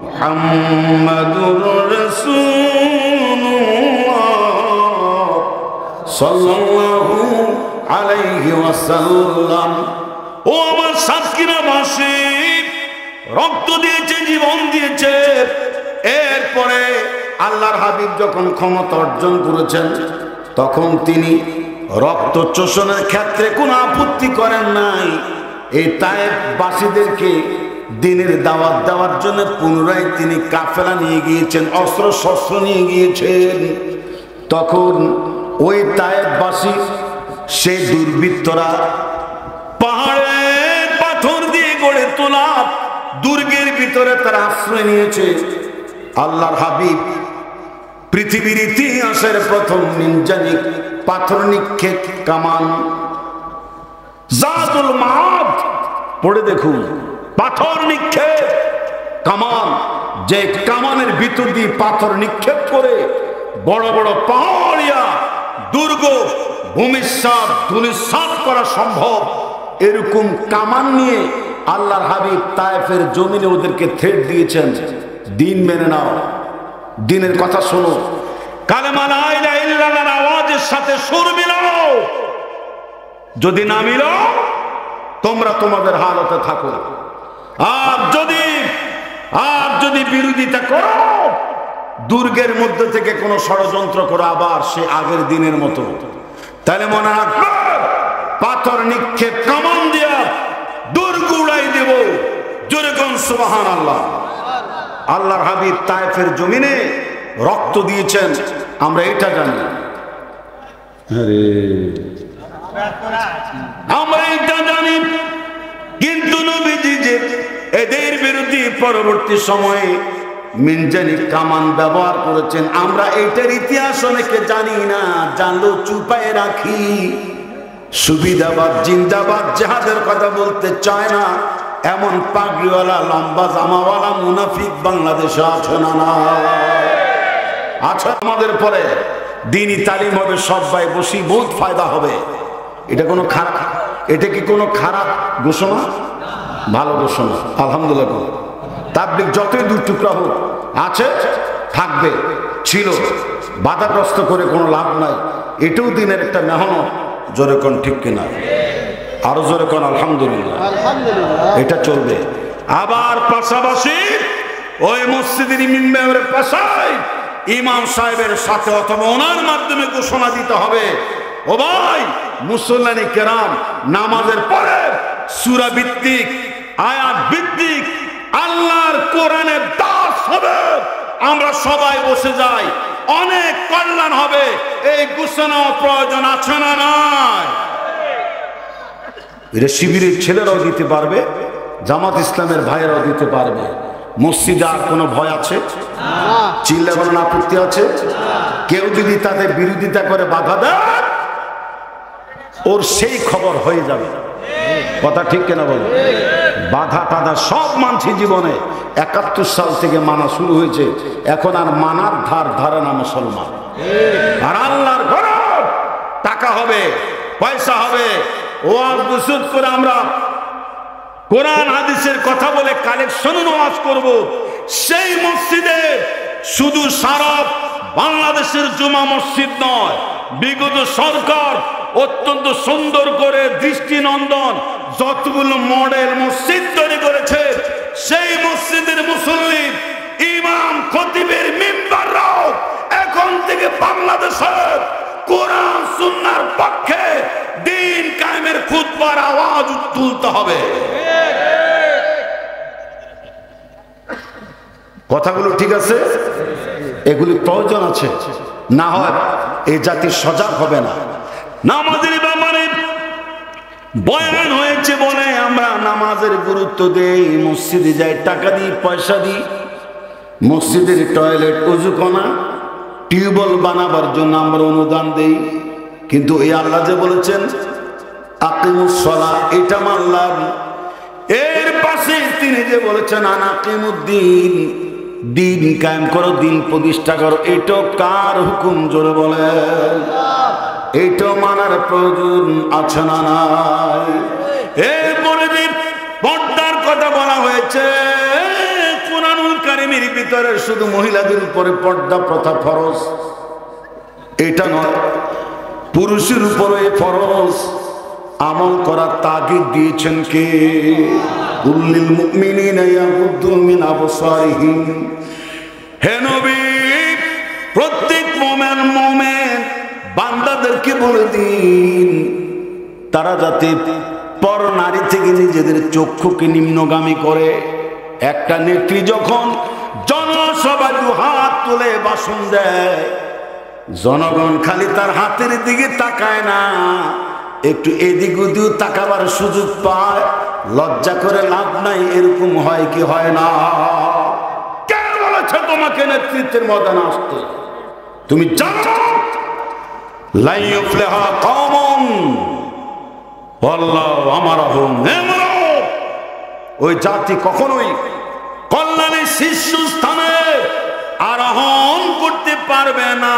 মুহাম্মাদুর রাসূলুল্লাহ সাল্লাল্লাহু আলাইহি ওয়াসাল্লাম। ও আমার সাতক্ষীরাবাসী, রক্ত দিয়েছে, জীবন দিয়েছে, এরপরে আল্লাহর হাবিব যখন ক্ষমতা অর্জন করেছেন, তখন তিনি রক্ত চোষণের ক্ষেত্রে কোনো আপত্তি করেন নাই। এই তায়েফবাসীদেরকে দিনের দাওয়াত দেওয়ার জন্য পুনরায় তিনি কাফেলা নিয়ে গিয়েছেন, অস্ত্র শস্ত্র নিয়ে গিয়েছেন। তখন ওই তায়েফবাসী, সেই দুর্বৃত্তরা পাহাড়ে পাথর দিয়ে গড়ে তোলা দুর্গের ভিতরে তারা আশ্রয় নিয়েছে। আল্লাহর হাবিব পৃথিবীর ইতিহাসের প্রথম নির্জানিক পাথর নিক্ষেপ কামান জাদুল মাআদ পড়ে দেখুন, পাথর নিক্ষেপ কামান, যে কামানের ভিতর দিয়ে পাথর নিক্ষেপ করে বড় বড় পাহাড়িয়া দুর্গ ভূমিসাৎ ধূলিসাৎ করা সম্ভব, এরকম কামান নিয়ে আল্লাহর হাবিব তায়েফের জমিনে ওদেরকে থ্রেট দিয়েছেন, দিন মেনে নাও, দিনের কথা শোনো, কালেমা লা ইলাহা ইল্লাল্লাহর আওয়াজের সাথে সুর মিলাও, যদি না মিলাও তোমরা তোমাদের হালতে থাকো। আর যদি বিরোধিতা করো, দুর্গের মধ্যে থেকে কোনো ষড়যন্ত্র করো আবার সে আগের দিনের মতো, তাহলে মনে রাখবে পাথর নিক্ষেপ কামান দিয়া দুর্গ উড়াই দেব। জোরে কোন সুবহানাল্লাহ। আল্লাহর হাবিব তায়েফের জমিনে রক্ত দিয়েছেন, আমরা এটা জানি, আমরা এটা জানি। কিন্তু নবীজি যে এদের বিরুদ্ধে পরবর্তী সময়ে মিনজানি কামান ব্যবহার করেছেন, আমরা এটার ইতিহাস অনেকে জানি না, জানলেও চুপায় রাখি। সুবিধাবাদ জিন্দাবাদ যাহাদের কথা বলতে চায় না, এমন পাগড়িওয়ালা লম্বা জামাওয়ালা মুনাফিক বাংলাদেশে আছে না? না আছে। আমাদের পরে দিনই তালিম হবে, সবাই বসি, বহুত ফায়দা হবে। এটা কোনো খারাপ, এটা কি কোনো খারাপ ঘোষণা? ভালো ঘোষণা, আলহামদুলিল্লাহ। তাবলীগ যতই দুই টুকরা হোক, আছে, থাকবে, ছিল, বাধাগ্রস্ত করে কোনো লাভ নাই। এটাও দিনের একটা মেহনত। জোরে কোন ঠিক কিনা? আরো জোরে কোন আলহামদুলিল্লাহ। এটা চলবে। আবার পাশাপাশি ওই মসজিদের মিম্বরের পাশায় ইমাম সাহেবের সাথে অথবা ওনার মাধ্যমে ঘোষণা দিতে হবে, ও ভাই মুসল্লানি কেরাম, নামাজের পরে সূরা ভিত্তিক, আয়াত ভিত্তিক আল্লাহর কোরআনের দাস হবে, আমরা সবাই বসে যাই, অনেক কল্যাণ হবে। এই ঘোষণা প্রয়োজন আছে না নাই? এটা শিবিরের ছেলেরাও দিতে পারবে, জামাত ইসলামের ভাইয়েরাও দিতে পারবে। মসজিদে আর কোনো ভয় আছে? চিল্লা কোনো আপত্তি আছে? কেউ যদি তাদের বিরোধিতা করে বাধা দেয়, ওর সেই খবর হয়ে যাবে। কথা ঠিক কেনা বলো? বাধা টাধা সব মানছি জীবনে, 71 সাল থেকে মানা শুরু হয়েছে, এখন আর মানার ধার ধারে না মুসলমান। আর আল্লাহর ঘরে টাকা হবে, পয়সা হবে, ওয়াজ নসিহত করে আমরা কোরআন হাদিসের কথা বলে কালেকশন ওয়াজ করব। সেই মসজিদে শুধু সারা বাংলাদেশের জুমা মসজিদ নয়, বিগত সরকার অত্যন্ত সুন্দর করে দৃষ্টিনন্দন যতগুলো মডেল মসজিদ তৈরি করেছে, সেই মসজিদের মুসল্লি, ইমাম, খতিবের মিম্বাররাও এখন থেকে বাংলাদেশের কোরআন সুন্নাহর পক্ষে দিন কায়েমের খুতবার আওয়াজ তুলতে হবে। কথাগুলো ঠিক আছে? এগুলি প্রয়োজন আছে, না হয় এই জাতি সজাগ হবে না। নামাজের ব্যাপারে বয়ান হয়েছে বলে আমরা নামাজের গুরুত্ব দেই, মসজিদে যাই, টাকা দিই, পয়সা দিই, মসজিদের টয়লেট, ওযুখানা, টিউবওয়েল বানাবার জন্য আমরা অনুদান দেই। কিন্তু এই আল্লাহ যে বলেছেন আকিমুস সালাহ, এটা মানলাম। এর পাশে তিনি যে বলেছেন আনাকিমুদ্দিন, দিন কায়েম করো, দিন প্রতিষ্ঠা করো, এটা কার হুকুম? জোরে বলেন। এটা মানার প্রয়োজন আছে না নাই? এরপরে যে পর্দার কথা বলা হয়েছে, কুরআনুল কারীমের ভিতরে শুধু মহিলাদের উপরে পর্দা প্রথা ফরজ, এটা নয়, পুরুষের উপরে ফরজ। আমল করার তাগিদ দিয়েছেন কে? কুল্লিল মুমিনিনা ইয়াগুদ্দু মিন আবসারিহিম। হে নবী, প্রত্যেক মুমিন বান্দাদেরকে বলে দিন তারা যাতে পর নারী থেকে নিজেদের চক্ষুকে নিম্নগামী করে। একটা নেত্রী যখন জনসভায় হাত তুলে ভাষণ দেয়, জনগণ খালি তার হাতের দিকে তাকায় না, একটু এদিক ওদিক তাকাবার সুযোগ পায়। লজ্জা করে লাভ নাই, এরকম হয় কি হয় না? কে বলেছে তোমাকে নেতৃত্বের ময়দানে আসতে? তুমি জানো লা ইউফলিহা কওমুন ওয়াল্লাহু আমারহুম, ওই জাতি কখনোই কল্যাণের শীর্ষস্থানে আরোহণ করতে পারবে না,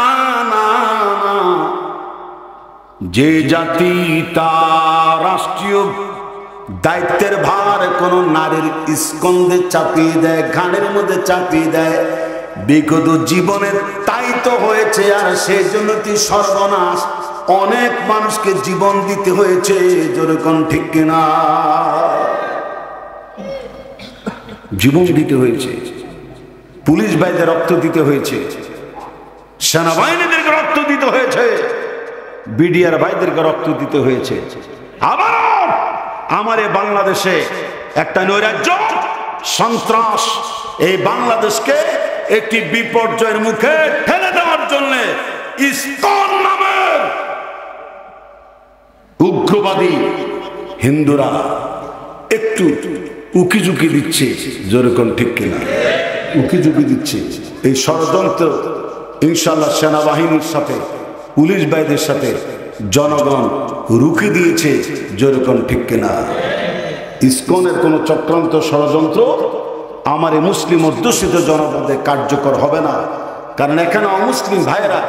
না, না। যে জাতি তার রাষ্ট্রীয় দায়িত্বের ভার কোন নারীর স্কন্ধে চাপিয়ে দেয়, ঘাড়ের মধ্যে চাপিয়ে দেয়, বিগত জীবনের তাই তো হয়েছে। আর সেই জন্য তুই সর্বনাশ, অনেক মানুষকে জীবন দিতে হয়েছে। যেরকম ঠিক কিনা? জীবন দিতে হয়েছে, পুলিশ ভাইদের রক্ত দিতে হয়েছে, সেনাবাহিনীদেরকে রক্ত দিতে হয়েছে, বিডিআর ভাইদেরকে রক্ত দিতে হয়েছে। আবার আমার এই বাংলাদেশে একটা নৈরাজ্য, সন্ত্রাস, এই বাংলাদেশকে একটি বিপর্যয়ের মুখে ঠেলে দেওয়ার জন্য ইসকন নামের উগ্রবাদী হিন্দুরা একটু উকিঝুঁকি দিচ্ছে। যেরকম ঠিক কিনা? উকিঝুঁকি দিচ্ছে। এই ষড়যন্ত্র ইনশাআল্লাহ সেনাবাহিনীর সাথে, পুলিশ ভাইদের সাথে জনগণ রুখে দিয়েছে। যেরকম ঠিক কিনা? ইসকনের কোন চক্রান্ত, ষড়যন্ত্র আমার এই মুসলিম অধ্যুষিত জনপদে কার্যকর হবে না। কারণ এখানে অমুসলিম ভাইয়েরা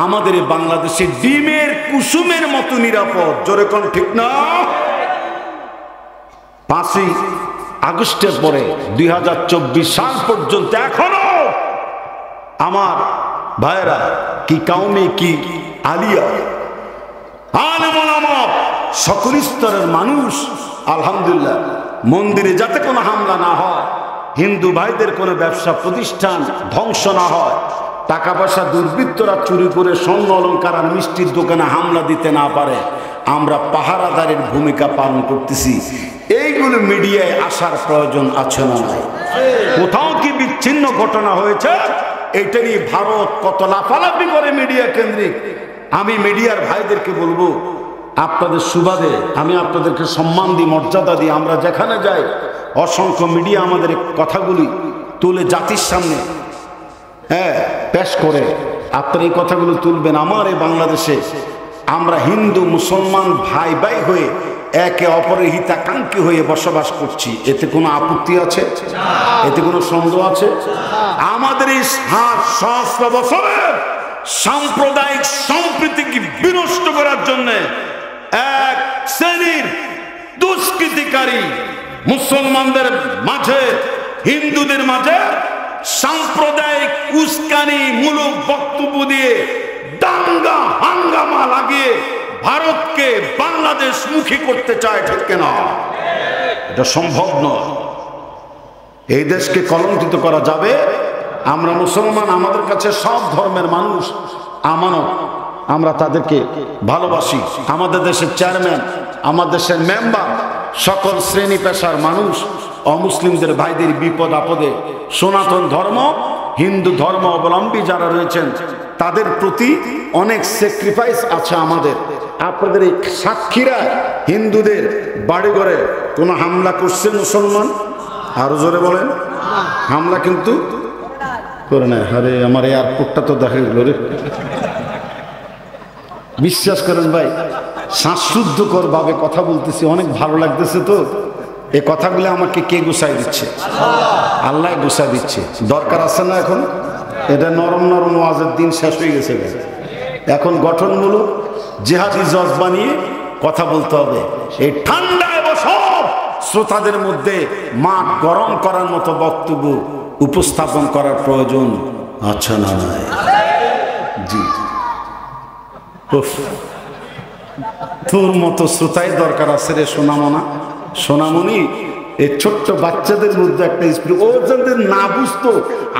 আমাদের এই বাংলাদেশে ডিমের কুসুমের মতো নিরাপদ। যেরকম ঠিক না? 5ই আগস্টের পরে 2024 সাল পর্যন্ত এখনো আমার ভাইয়েরা, কি কাউমি, কি আলিয়া, আলেম ওলামা, সকল স্তরের মানুষ আলহামদুলিল্লাহ, মন্দিরে যাতে কোনো হামলা না হয়, হিন্দু ভাইদের কোনো ব্যবসা প্রতিষ্ঠান ধ্বংস না হয়, টাকা পয়সা দুর্বৃত্তরা চুরি করে স্বর্ণ অলংকার আর মিষ্টির দোকানে হামলা দিতে না পারে, আমরা পাহারাদারের ভূমিকা পালন করতেছি। এইগুলো মিডিয়ায় আসার প্রয়োজন আছে না নাই? কোথাও কি বিচ্ছিন্ন ঘটনা হয়েছে, এটা নিয়ে ভারত কত লাফালাফি করে মিডিয়া কেন্দ্রিক। আমি মিডিয়ার ভাইদেরকে বলবো, আপনাদের সুবাদে আমি আপনাদেরকে সম্মান দিই, মর্যাদা দিই। আমরা যেখানে যাই অসংখ্য মিডিয়া আমাদের কথাগুলি তুলে জাতির সামনে পেশ করে। আপনারা এই কথাগুলো তুলবেন। আমার এই বাংলাদেশে আমরা হিন্দু মুসলমান ভাই ভাই হয়ে একে অপরের হিতাকাঙ্ক্ষী হয়ে বসবাস করছি। এতে কোনো আপত্তি আছে? এতে কোনো সন্দেহ আছে? আমাদের এই সহস্র বছরের সাম্প্রদায়িক সম্প্রীতিকে বিনষ্ট করার জন্য এক শ্রেণীর দুষ্কৃতিকারী মুসলমানদের মাঝে, হিন্দুদের মাঝে সাম্প্রদায়িক উস্কানি মূলক বক্তব্য দিয়ে দাঙ্গা হাঙ্গামা লাগিয়ে ভারতকে বাংলাদেশ মুখী করতে চায়, ঠিক কিনা? এটা সম্ভব নয়। এই দেশকে কলঙ্কিত করা যাবে? আমরা মুসলমান, আমাদের কাছে সব ধর্মের মানুষ আমানত, আমরা তাদেরকে ভালোবাসি। আমাদের দেশের চেয়ারম্যান, আমাদের দেশের মেম্বার, সকল শ্রেণী পেশার মানুষ, অমুসলিমদের ভাইদের বিপদ আপদে, সনাতন ধর্ম হিন্দু ধর্ম অবলম্বী যারা রয়েছেন তাদের প্রতি অনেক স্যাক্রিফাইস আছে আমাদের। আপনাদের এই সাক্ষীরা হিন্দুদের বাড়িঘরে কোনো হামলা করছে মুসলমান? আরো জোরে বলেন। হামলা কিন্তু করে না। আরে আমার এয়ারপোর্টটা তো দেখা গেল রে। বিশ্বাস করেন ভাই, শ্বাসরুদ্ধকর ভাবে কথা বলতেছি, অনেক ভালো লাগতেছে। তো এই কথাগুলো আমাকে কে গুছাই দিচ্ছে? আল্লাহ গুছাই দিচ্ছে। দরকার আছে না এখন? এটা নরম নরম ওয়াজের দিন শেষ হয়ে গেছে। এখন গঠনমূলক জিহাদি জজ বানিয়ে কথা বলতে হবে। এই ঠান্ডায় বছর শ্রোতাদের মধ্যে মাঠ গরম করার মতো বক্তব্য উপস্থাপন করার প্রয়োজন আছে না? নাই? জি, তোর মতো শ্রোতাই দরকার আছে রে সোনামনা, সোনামণি। এই ছোট্ট বাচ্চাদের মধ্যে একটা স্পিরিট, ও যাদের না বুঝতো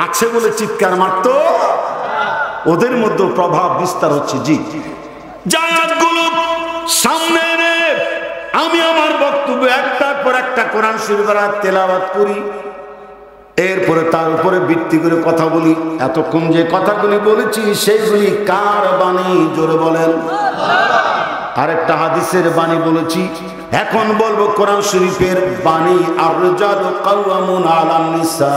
আছে বলে চিৎকার মারত, ওদের মধ্যে প্রভাব বিস্তার হচ্ছে। জি, জায়াতগুলো সামনে এনে আমি আমার বক্তব্য একটার পর একটা কোরআন শরীফ তেলাওয়াত করি, এরপরে তার উপরে ভিত্তি করে কথা বলি। এতক্ষণ যে কথাগুলি বলেছি সেইগুলি কার বাণী? জোরে বলেন। আরেকটা হাদিসের বাণী বলেছি, এখন বলবো কোরআন শরীফের বাণী। আর-রিজালু কাওয়ামুন আলান নিসা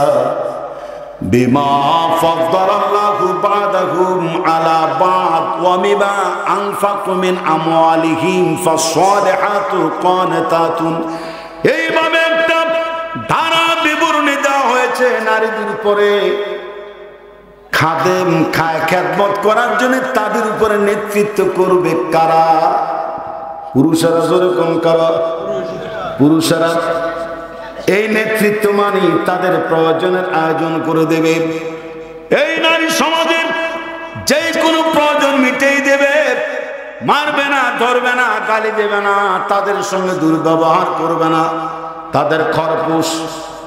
বিমা ফাদ্দালাল্লাহু বা'দাহুম আলা বা'দ ওয়া মিমা আনফাকু মিন আমওয়ালিহিম ফাস-সালিহাতু কানিতাতুন। এইভাবে একটা ধারা বিবরণী দেওয়া হয়েছে নারীদের উপরে। খাদেম খেদমত করার জন্য তাদের উপরে নেতৃত্ব করবে কারা? পুরুষেরা। যেরকম কারা? পুরুষেরা। এই নেতৃত্ব মানি তাদের প্রয়োজনের আয়োজন করে দেবে। এই নারী সমাজের যে কোনো প্রয়োজন মিটেই দেবে। মারবে না, ধরবে না, গালি দেবে না, তাদের সঙ্গে দুর্ব্যবহার করবে না। তাদের খরপোশ,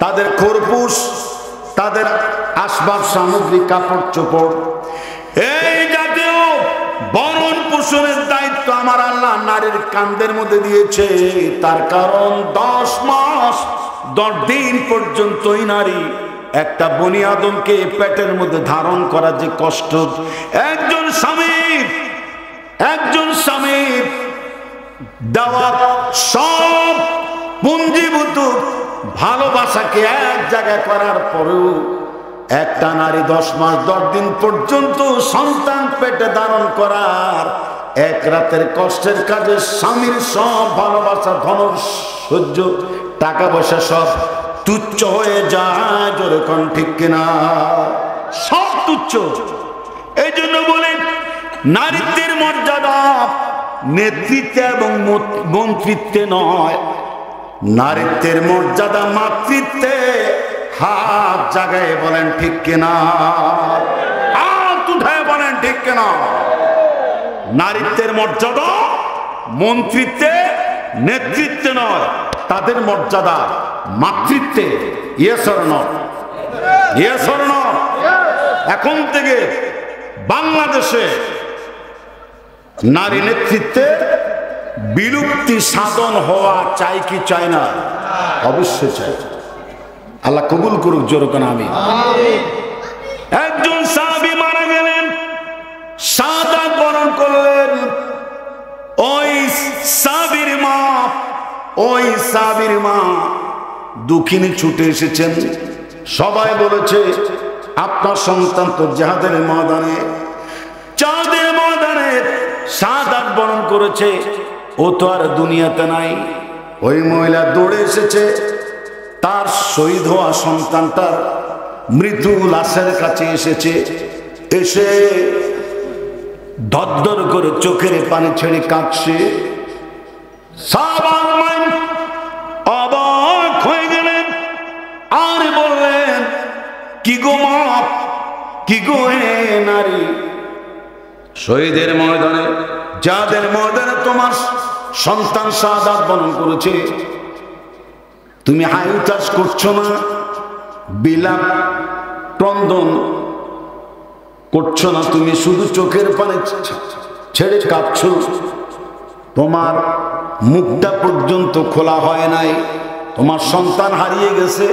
তাদের খোরপোশ, তাদের আসবাব সামগ্রী, কাপড় চোপড়, এই জাতীয় ভরণ পোষণের দায়িত্ব আমার আল্লাহ নারীর কাঁধের মধ্যে দিয়েছে। তার কারণ 10 মাস 10 দিন পর্যন্তই নারী একটা বনি আদমকে পেটের মধ্যে ধারণ করার যে কষ্ট, একজন স্বামীর দেওয়া সব পুঞ্জীভূত ভালোবাসাকে এক জায়গায় করার পরেও একটা নারী 10 মাস 10 দিন পর্যন্ত সন্তান পেটে ধারণ করার এক রাতের কষ্টের কাজে স্বামীর সব ভালোবাসা, ধন সহ্য, টাকা পয়সা সব তুচ্ছ হয়ে যায়। জোরে কোন ঠিক কিনা? সব তুচ্ছ। এই জন্য বলেন নারীত্বের মর্যাদা নেতৃত্বে এবং মন্ত্রিত্বে নয়, নারীত্বের মর্যাদা মাতৃত্বে। হাত জাগায় বলেন ঠিক কিনা? হাত উঠায় বলেন ঠিক কিনা? নারীত্বের মর্যাদা মন্ত্রিত্বে, নেতৃত্বে নয়, তাদের মর্যাদা মাতৃত্বে। Yes or not? Yes or not? এখন থেকে বাংলাদেশে নারী নেতৃত্বে বিলুপ্তি সাধন হওয়া চাই কি চাই না? অবশ্যই চাই। আল্লাহ কবুল করুক। জোরকান আমিন। একজন সাহাবী মারা গেলেন, শাহাদাত বরণ করলেন। ওই ওই সাবির মা দুঃখিনী ছুটে এসেছেন। সবাই বলেছে আপনার সন্তান তো জিহাদের ময়দানে শাহাদাত বরণ করেছে, ও তো আর দুনিয়াতে নাই। ওই মহিলা দৌড়ে এসেছে তার শহীদ হওয়া সন্তানটার মৃত্যু লাশের কাছে এসেছে। এসে ধর করে চোখের পানি ছেড়ে কাঁদছে। অবাক হয়ে গেলেন আর বললেন, কি গো মা, কি গো হে নারী, শহীদের ময়দানে যাদের ময়দানে তোমার সন্তান শাহাদাত বরণ করেছে, তুমি হাই উতাস করছো না, বিলাপ ক্রন্দন করছো না, তুমি শুধু চোখের পানি ছেড়ে কাঁদছো, তোমার মুখটা পর্যন্ত খোলা হয় নাই, তোমার সন্তান হারিয়ে গেছে,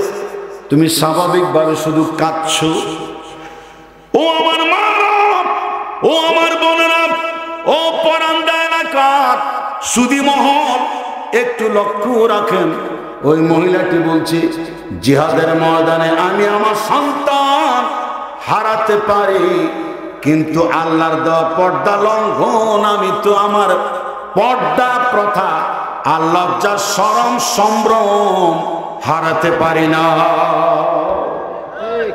তুমি স্বাভাবিকভাবে শুধু কাঁদছো। ও আমার মা, ও আমার বোনেরা, ও পরান্দা এলাকার সুধী মহল, একটু লক্ষ্য রাখেন। ওই মহিলাটি বলছে, জিহাদের ময়দানে আমি আমার সন্তান হারাতে পারি, কিন্তু আল্লাহর দেওয়া পর্দা লঙ্ঘন, আমি তো আমার পর্দা প্রথা আল্লাহ যা শরম সম্ভ্রম হারাতে পারি না।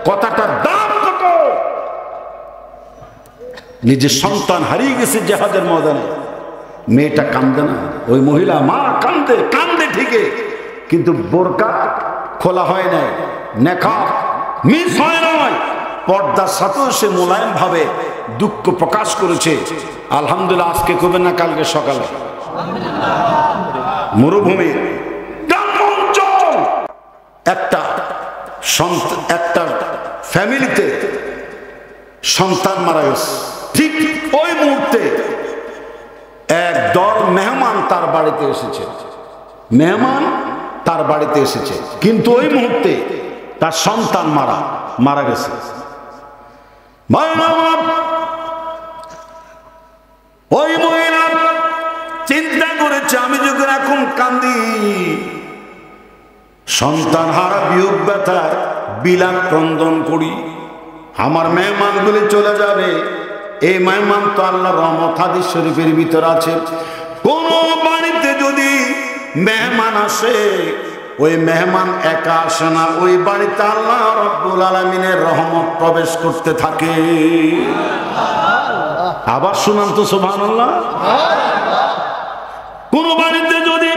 কথাটার দাম কত! নিজের সন্তান হারিয়ে গেছে জিহাদের ময়দানে, মেয়েটা কান্দে না, ওই মহিলা মা কান্দে, কান্দে ঠিকই, কিন্তু বোরকা খোলা হয় নাই, নেকাব মিস হয় নাই, পর্দার সাথেও সে মোলায়েম ভাবে দুঃখ প্রকাশ করেছে। আলহামদুলিল্লাহ, আজকে করবেন না কালকে সকালে মরুভূমি একটা ফ্যামিলিতে সন্তান মারা গেছে। ঠিক ওই মুহূর্তে একদল মেহমান তার বাড়িতে এসেছে, মেহমান তার বাড়িতে এসেছে, কিন্তু ওই মুহূর্তে তার সন্তান মারা গেছে। ওই মহিলা চিন্তা করেছে, আমি যখন এখন কান্দি, সন্তান হারা বিয়োগ ব্যথায় বিলাপ ক্রন্দন করি, আমার মেহমান গুলি চলে যাবে। এই মেহমান তো আল্লাহর রহমত, হাদিস শরীফের ভিতর আছে, কোন বাড়িতে যদি মেহমান আসে, ওই মেহমান একা আসে না, ওই বাড়িতে আল্লাহ রাব্বুল আলামিনের রহমত প্রবেশ করতে থাকে। আবার শুনান তো সুবহানাল্লাহ। কোন বাড়িতে যদি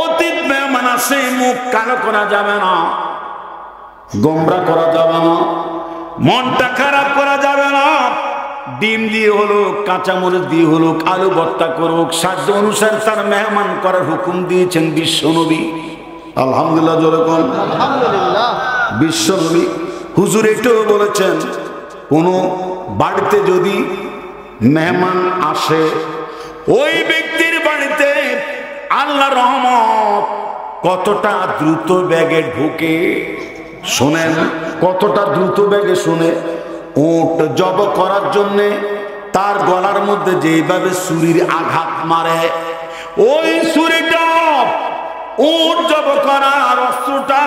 অতীত মেহমান আসে, মুখ কালো করা যাবে না, গোমরা করা যাবে না, মনটা খারাপ করা যাবে না। ডিম দিয়ে হলো, কাঁচামরিচ দিয়ে হলো, আলু ভর্তা করুক, সাধ্য অনুসারে তার মেহমান করার হুকুম দিয়েছেন বিশ্বনবী। আলহামদুলিল্লাহ, যেরকম বিশ্বনবী হুজুর এটাও বলেছেন, কোন বাড়িতে যদি মেহমান আসে, ওই ব্যক্তির বাড়িতে আল্লাহ রহমত কতটা দ্রুত বেগে ঢুকে, শোনেন কতটা দ্রুত বেগে শুনে। উট জব করার জন্য তার গলার মধ্যে যেভাবে ছুরির আঘাত মারে, ওই ছুরিটা উট জব করার অস্ত্রটা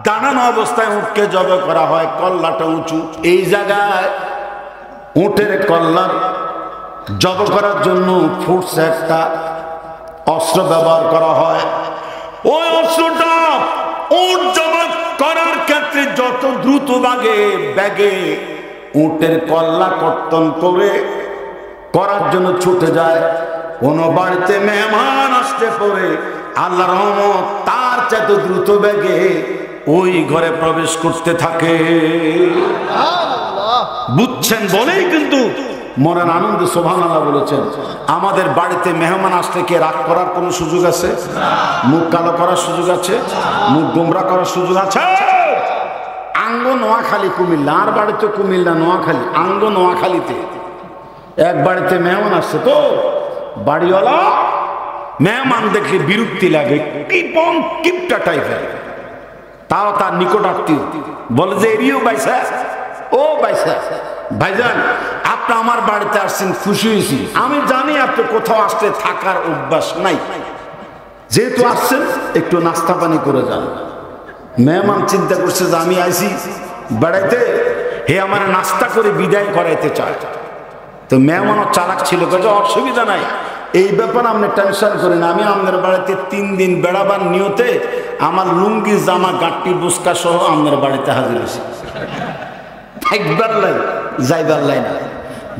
দাঁড়ানো অবস্থায় উটকে জব করা হয়, কল্লাটা উঁচু, এই জায়গায় উটের কল্লার জব করার জন্য ফুটছে একটা অস্ত্র ব্যবহার করা হয়। ওই অস্ত্রটা উট জব করার ক্ষেত্রে যত দ্রুত ব্যাগে উটের কল্লা কর্তন করার জন্য ছুটে যায়। কোন বাড়িতে মেহমান আসতে পরে আল্লাহ রহমত তার চাইতে দ্রুত বেগে ওই ঘরে প্রবেশ করতে থাকে। বুঝছেন বলেই কিন্তু মনের আনন্দে সুবহানাল্লাহ বলেছেন। আমাদের বাড়িতে মেহমান আসলে কি রাগ করার কোনো সুযোগ আছে? মুখ কালো করার সুযোগ আছে? মুখ গোমরা করার সুযোগ আছে? আঙ্গ নোয়াখালী কুমিল্লা, আর বাড়িতে কুমিল্লা নোয়াখালী, আঙ্গ নোয়াখালীতে এক বাড়িতে মেহমান আসছে, তো বাড়িওয়ালা মেহমান দেখলে বিরক্তি লাগে, কিপন কিপটা টাইপের, তাও তার নিকট আত্মীয়, বলে যে এরিও বাইসা, ও বাইসা ভাইজান আপনি আমার বাড়িতে আসছেন, খুশি হয়েছি, আমি জানি আপনি কোথাও আসতে থাকার অভ্যাস নাই, যেহেতু আসছেন একটু নাস্তা পানি করে যান। মেহমান চিন্তা করছে যে আমি আইছি বেড়াইতে, হে আমার নাস্তা করে বিদায় করাইতে চায়। তো মেহমানও চালাক ছিল, কাজে অসুবিধা নাই, এই ব্যাপার আপনি টেনশন করেন, আমি আপনার বাড়িতে 3 দিন বেড়াবার নিয়তে আমার লুঙ্গি জামা গাঁটটি বুসকা সহ আপনার বাড়িতে হাজির হয়েছি। একবার লাই যাইবার লাই না,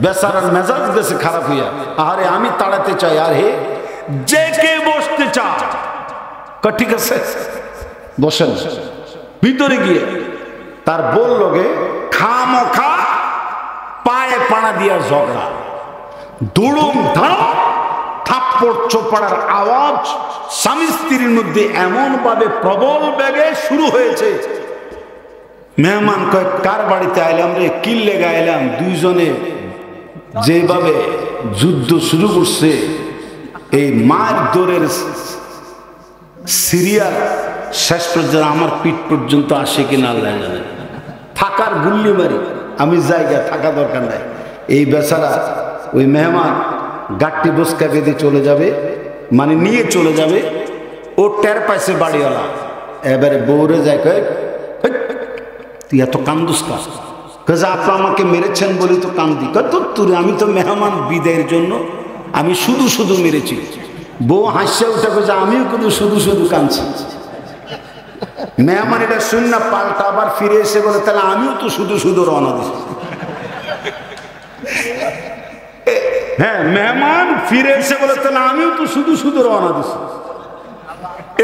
বেচারার মেজাজ গেছে খারাপ হইয়া, আরে আমি তাড়াতে চাই, আর হে যে কে বসতে চায় ঠিক আছে বসেন। ভিতরে গিয়ে তার বললো গে খামোখা পায়ে পাড়া দিয়া ঝগড়া, দুড়ুম ধাড়া থাপ্পড় চোপড়ার আওয়াজ স্বামী স্ত্রীর মধ্যে এমন ভাবে প্রবল বেগে শুরু হয়েছে। মেহমান কয় কার বাড়িতে আইলাম রে, কি লেগে আইলাম? দুইজনে যেভাবে যুদ্ধ শুরু করছে, এই মার দৌড়ের সিরিয়াল শেষ পর্যন্ত আমার পিঠ পর্যন্ত আসে কিনা আল্লাহ জানে। থাকার গুল্লি মারি, আমি জায়গা থাকা দরকার নাই। এই বেচারা ওই মেহমান গাট্টি বসকা বেঁধে চলে যাবে, মানে নিয়ে চলে যাবে, ও টের পাইছে বাড়িওয়ালা। এবারে বউরে যায় কয় তুই এত কান্দুস কাজ, আপনি আমাকে মেরেছেন বলি তো কান্দি। তোর আমি তো মেহমান বিদায়ের জন্য আমি শুধু শুধু মেরেছি। বউ হাসছে উঠে কয়েছে আমিও কিন্তু শুধু শুধু কাঁদছি। মেহমান এটা শুন না পাল্টা আবার ফিরে এসে বলে তাহলে আমিও তো শুধু শুধু রওনা দিচ্ছি। হ্যাঁ, মেহমান ফিরে এসে বলে তাহলে আমিও তো শুধু শুধু রওনা দিচ্ছি।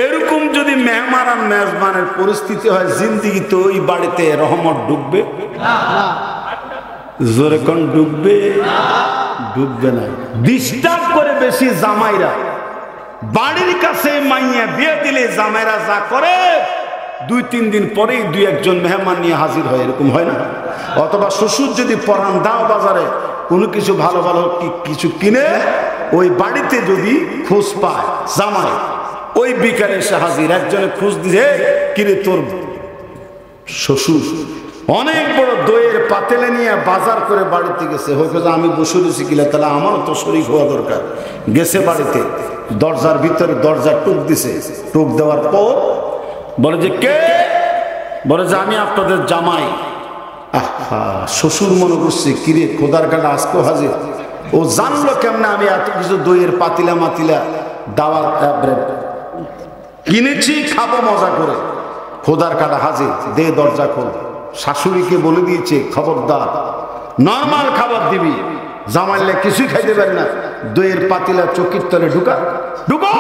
এরকম যদি মেহমান আর মেজবানের পরিস্থিতি হয়, জিন্দিগি তো ওই বাড়িতে রহমত ডুববে, জোরে কোন ডুববে, ডুববে না। ডিস্টার্ব করে বেশি জামাইরা, বাড়ির কাছে মাইয়া বিয়ে দিলে জামাইরা যা করে 2-3 দিন পরেই 2-1 মেহমান নিয়ে হাজির হয়, এরকম হয় না? অথবা শ্বশুর যদি পরান দাও বাজারে কোনো কিছু ভালো ভালো কিছু কিনে, ওই বাড়িতে যদি খোঁজ পায় জামাই, ওই বিকালে এসে হাজির। একজনে খোঁজ দিয়ে কিরে তোর শ্বশুর অনেক বড় দইয়ের পাতেলে নিয়ে বাজার করে বাড়িতে গেছে, হয়তো আমি বসে রয়েছি কিনা, তাহলে আমারও তো শরীর হওয়া দরকার। গেছে বাড়িতে, দরজার ভিতরে দরজা টুক দিছে, টুক দেওয়ার পর বলে যে কে? বলে যে আমি আপনাদের জামাই। আহা, শ্বশুর মনে করছে কিরে খোদার কাটা আজকেও হাজির। ও জানলো কেমনে আমি এত কিছু দইয়ের পাতিলা মাতিলা দাওয়াত কিনেছি, খাবো মজা করে। খোদার কাটা হাজির, দে দরজা খোল। শাশুড়িকে বলে দিয়েছে খবরদার নরমাল খাবার দিবি, জামাইলে কিছুই খাইতে পারে না, দইয়ের পাতিলা চকির তলে ঢুকা ঢুকো।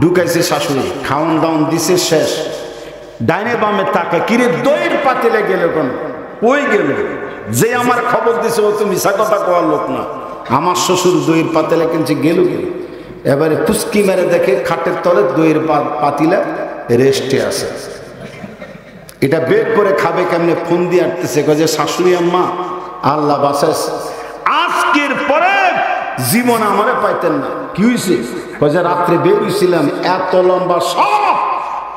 ঢুকাইছে শাশুড়ি, খাওয়ান দাওয়ান দিছে, শেষ। ডাইনে বামে তাকে কিরে দইয়ের পাতিলে গেল কোন? ওই গেল যে আমার খবর দিছে, ও তো মিশা কথা কোয়ার লোক না। আমার শ্বশুর দইয়ের পাতিলা কিনছে, গেল গেল। এবারে পুস্কি মেরে দেখে খাটের তলে দইয়ের পাতিলা রেস্টে আছে। এটা বের করে খাবে কেমনে? ফোন দিয়ে আটতেছে, যে শাশুড়ি আম্মা আল্লাহ বাসাস, আজকের পরে জীবন আমারে পাইতেন না। কি হয়েছে? যে রাত্রে বের হয়েছিলাম, এত লম্বা সব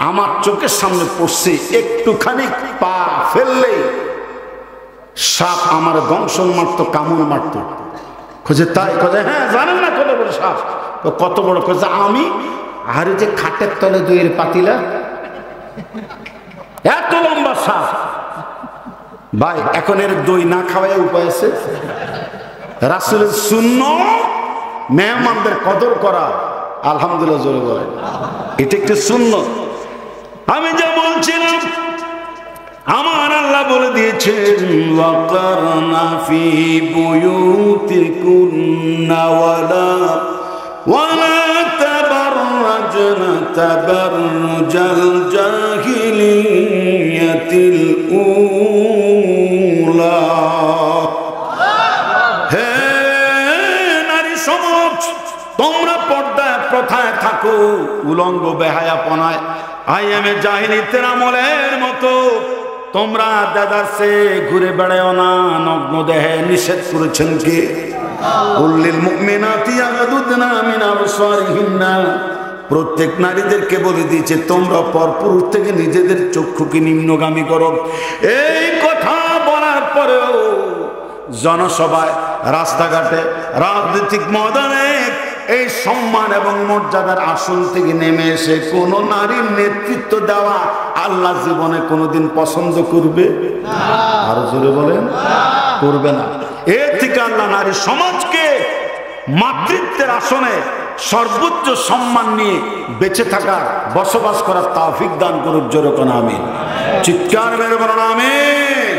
আমার চোখের সামনে পড়ছে, একটুখানি পা ফেললে সাপ আমার দংশন মারত, কামড় মারত। খোঁজে তাই? খোঁজে হ্যাঁ, জানেন না কত বড় সাপ? কত বড়? খোঁজে আমি আরে যে খাটের তলে দইয়ের পাতিলা, এত লম্বা সাপ। ভাই এখন এর দই না খাওয়াই উপায় আছে? রাসূলের সুন্নাত মেহমানদের কদর করা, আলহামদুলিল্লাহ জোরে বলে, এটা একটু সুন্নাত। আমি যা বলছিলাম, আমার আল্লাহ বলে দিয়েছেন ওয়াকারনা ফি বুয়ুতিকুন্না ওয়ালা তাবাররাজনা তাবাররুজাল জাহিলিয়াতিল উলা। হে নারী সমাজ, তোমরা পর্দায় প্রথায় থাকো, উলঙ্গ বেহায়াপনায় আইএমএ জাহিলিয়াতের আমলের মতো তোমরা দাদারসে ঘুরে বেড়াও না, নগ্ন দেহে। নিষেধ করেছেন কে? কুল্লিল মুমিনাতি ইয়াগুদুনা মিন আবসারিহিন্না, প্রত্যেক নারীদেরকে বলে দিয়েছে তোমরা পরপুরুষ থেকে নিজেদের চক্ষুকে নিম্নগামী করো। এই কথা বলার পরেও জনসভায়, রাস্তাঘাটে, রাজনৈতিক ময়দানে এই সম্মান এবং মর্যাদার আসন থেকে নেমে এসে কোন নারীর নেতৃত্ব দেওয়া আল্লাহ জীবনে কোনোদিন পছন্দ করবে? আরো জোরে বলেন, করবে না। এর থেকে আল্লাহ নারী সমাজকে মাতৃত্বের আসনে সর্বোচ্চ সম্মান নিয়ে বেঁচে থাকার, বসবাস করার তৌফিক দান করুক। জোরে কোন আমিন। চিৎকার মেরে বলুন আমিন।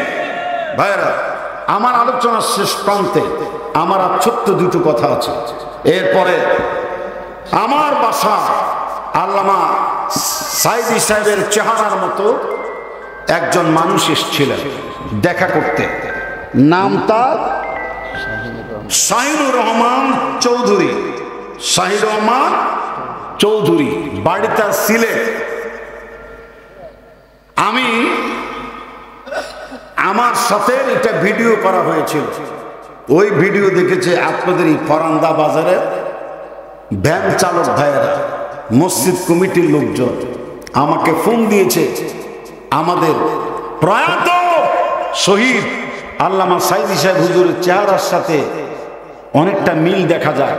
ভাইরা, আমার আলোচনার শেষ প্রান্তে আমার আর ছোট্ট দুটো কথা আছে। এরপরে আমার বাসা আল্লামা সাইদি সাহেবের চেহারার মতো একজন মানুষ এসেছিলেন দেখা করতে। নাম তার শাহিনুর রহমান চৌধুরী। শাহিনুর রহমান চৌধুরী, বাড়ি তার সিলেট। আমি আমার সাথে এটা ভিডিও করা হয়েছিল। ওই ভিডিও দেখেছে আপনাদের এই ফরান্দা বাজারে ভ্যান চালক ভাইয়েরা, মসজিদ কমিটির লোকজন আমাকে ফোন দিয়েছে। আমাদের প্রয়াত শহীদ আল্লামা সাইদি সাহেব হুজুরের চেহারার সাথে অনেকটা মিল দেখা যায়,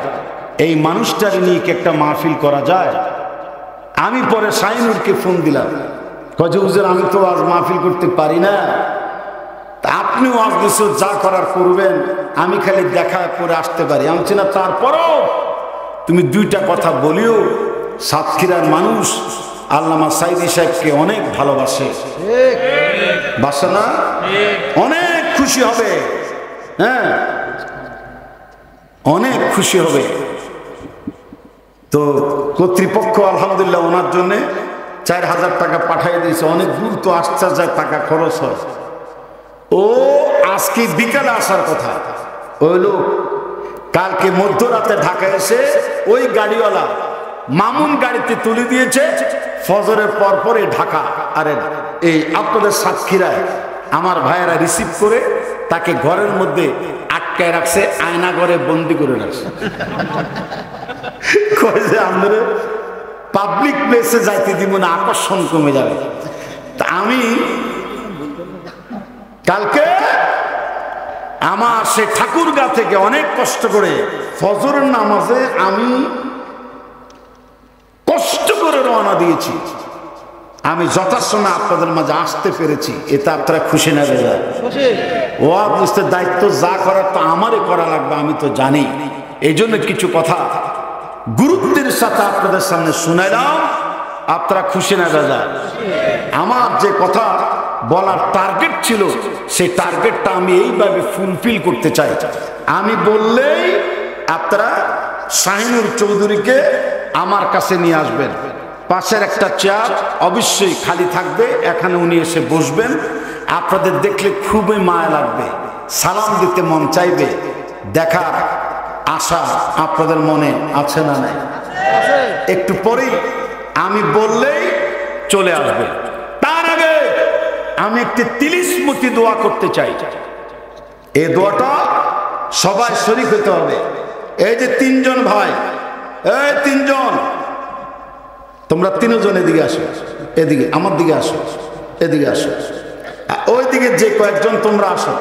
এই মানুষটার নিয়ে কি একটা মাহফিল করা যায়? আমি পরে শাহিনুরকে ফোন দিলাম, কয়ে হুজুর আমি তো আজ মাহফিল করতে পারি না, আপনিও আজ কিছু যা করার করবেন, আমি খালি দেখা করে আসতে পারি। আমি না, তারপরও তুমি দুইটা কথা বলিও। সাতক্ষীরার মানুষ আল্লামা সাইদি সাহেবকে অনেক ভালোবাসে, বাসে না? অনেক খুশি হবে, হ্যাঁ অনেক খুশি হবে। তো কর্তৃপক্ষ আলহামদুলিল্লাহ ওনার জন্যে 4000 টাকা পাঠিয়ে দিয়েছে। অনেক দূর তো আসতে যায়, টাকা খরচ হয়। ও আজকে বিকালে আসার কথা, ওই লোক কালকে মধ্যরাতে ঢাকা এসে ওই গাড়িওয়ালা মামুন গাড়িতে তুলে দিয়েছে। ফজরের পর পরে ঢাকা, আরে এই আপনাদের সাতক্ষীরায় আমার ভাইয়েরা রিসিভ করে তাকে ঘরের মধ্যে আটকায় রাখছে, আয়না ঘরে বন্দি করে রাখছে। কয় যে আমাদের পাবলিক প্লেসে যাইতে দিব না, আকর্ষণ কমে যাবে। তা আমি কালকে আমার সে ঠাকুরগাঁ থেকে অনেক কষ্ট করে ফজরের নামাজে আমি কষ্ট করে রওনা দিয়েছি। আমি যথাসময়ে আপনাদের মাঝে আসতে পেরেছি, এতে আপনারা খুশি না বেজার? ও বুঝতে দায়িত্ব যা করার তো আমারই করা লাগবে, আমি তো জানি। এই জন্য কিছু কথা গুরুত্বের সাথে আপনাদের সামনে শুনাইলাম। আপনারা খুশি না বেজার? আমার যে কথা বলার টার্গেট ছিল, সেই টার্গেটটা আমি এইভাবে ফুলফিল করতে চাই। আমি বললেই আপনারা শাহিনুর চৌধুরীকে আমার কাছে নিয়ে আসবেন। পাশের একটা চেয়ার অবশ্যই খালি থাকবে, এখানে উনি এসে বসবেন। আপনাদের দেখলে খুবই মায়া লাগবে, সালাম দিতে মন চাইবে, দেখার আশা আপনাদের মনে আছে না নাই? একটু পরেই আমি বললেই চলে আসবে। তার আগে আমি একটি তিলিসমতি দোয়া করতে চাই। এই দোয়াটা সবাই শরীক হতে হবে। এই যে 3 জন ভাই, এই 3 জন, তোমরা 3 জন এদিকে আসো, এদিকে আমার দিকে আসো, এদিকে আসো। ওই দিকে যে কয়েকজন তোমরা আসো,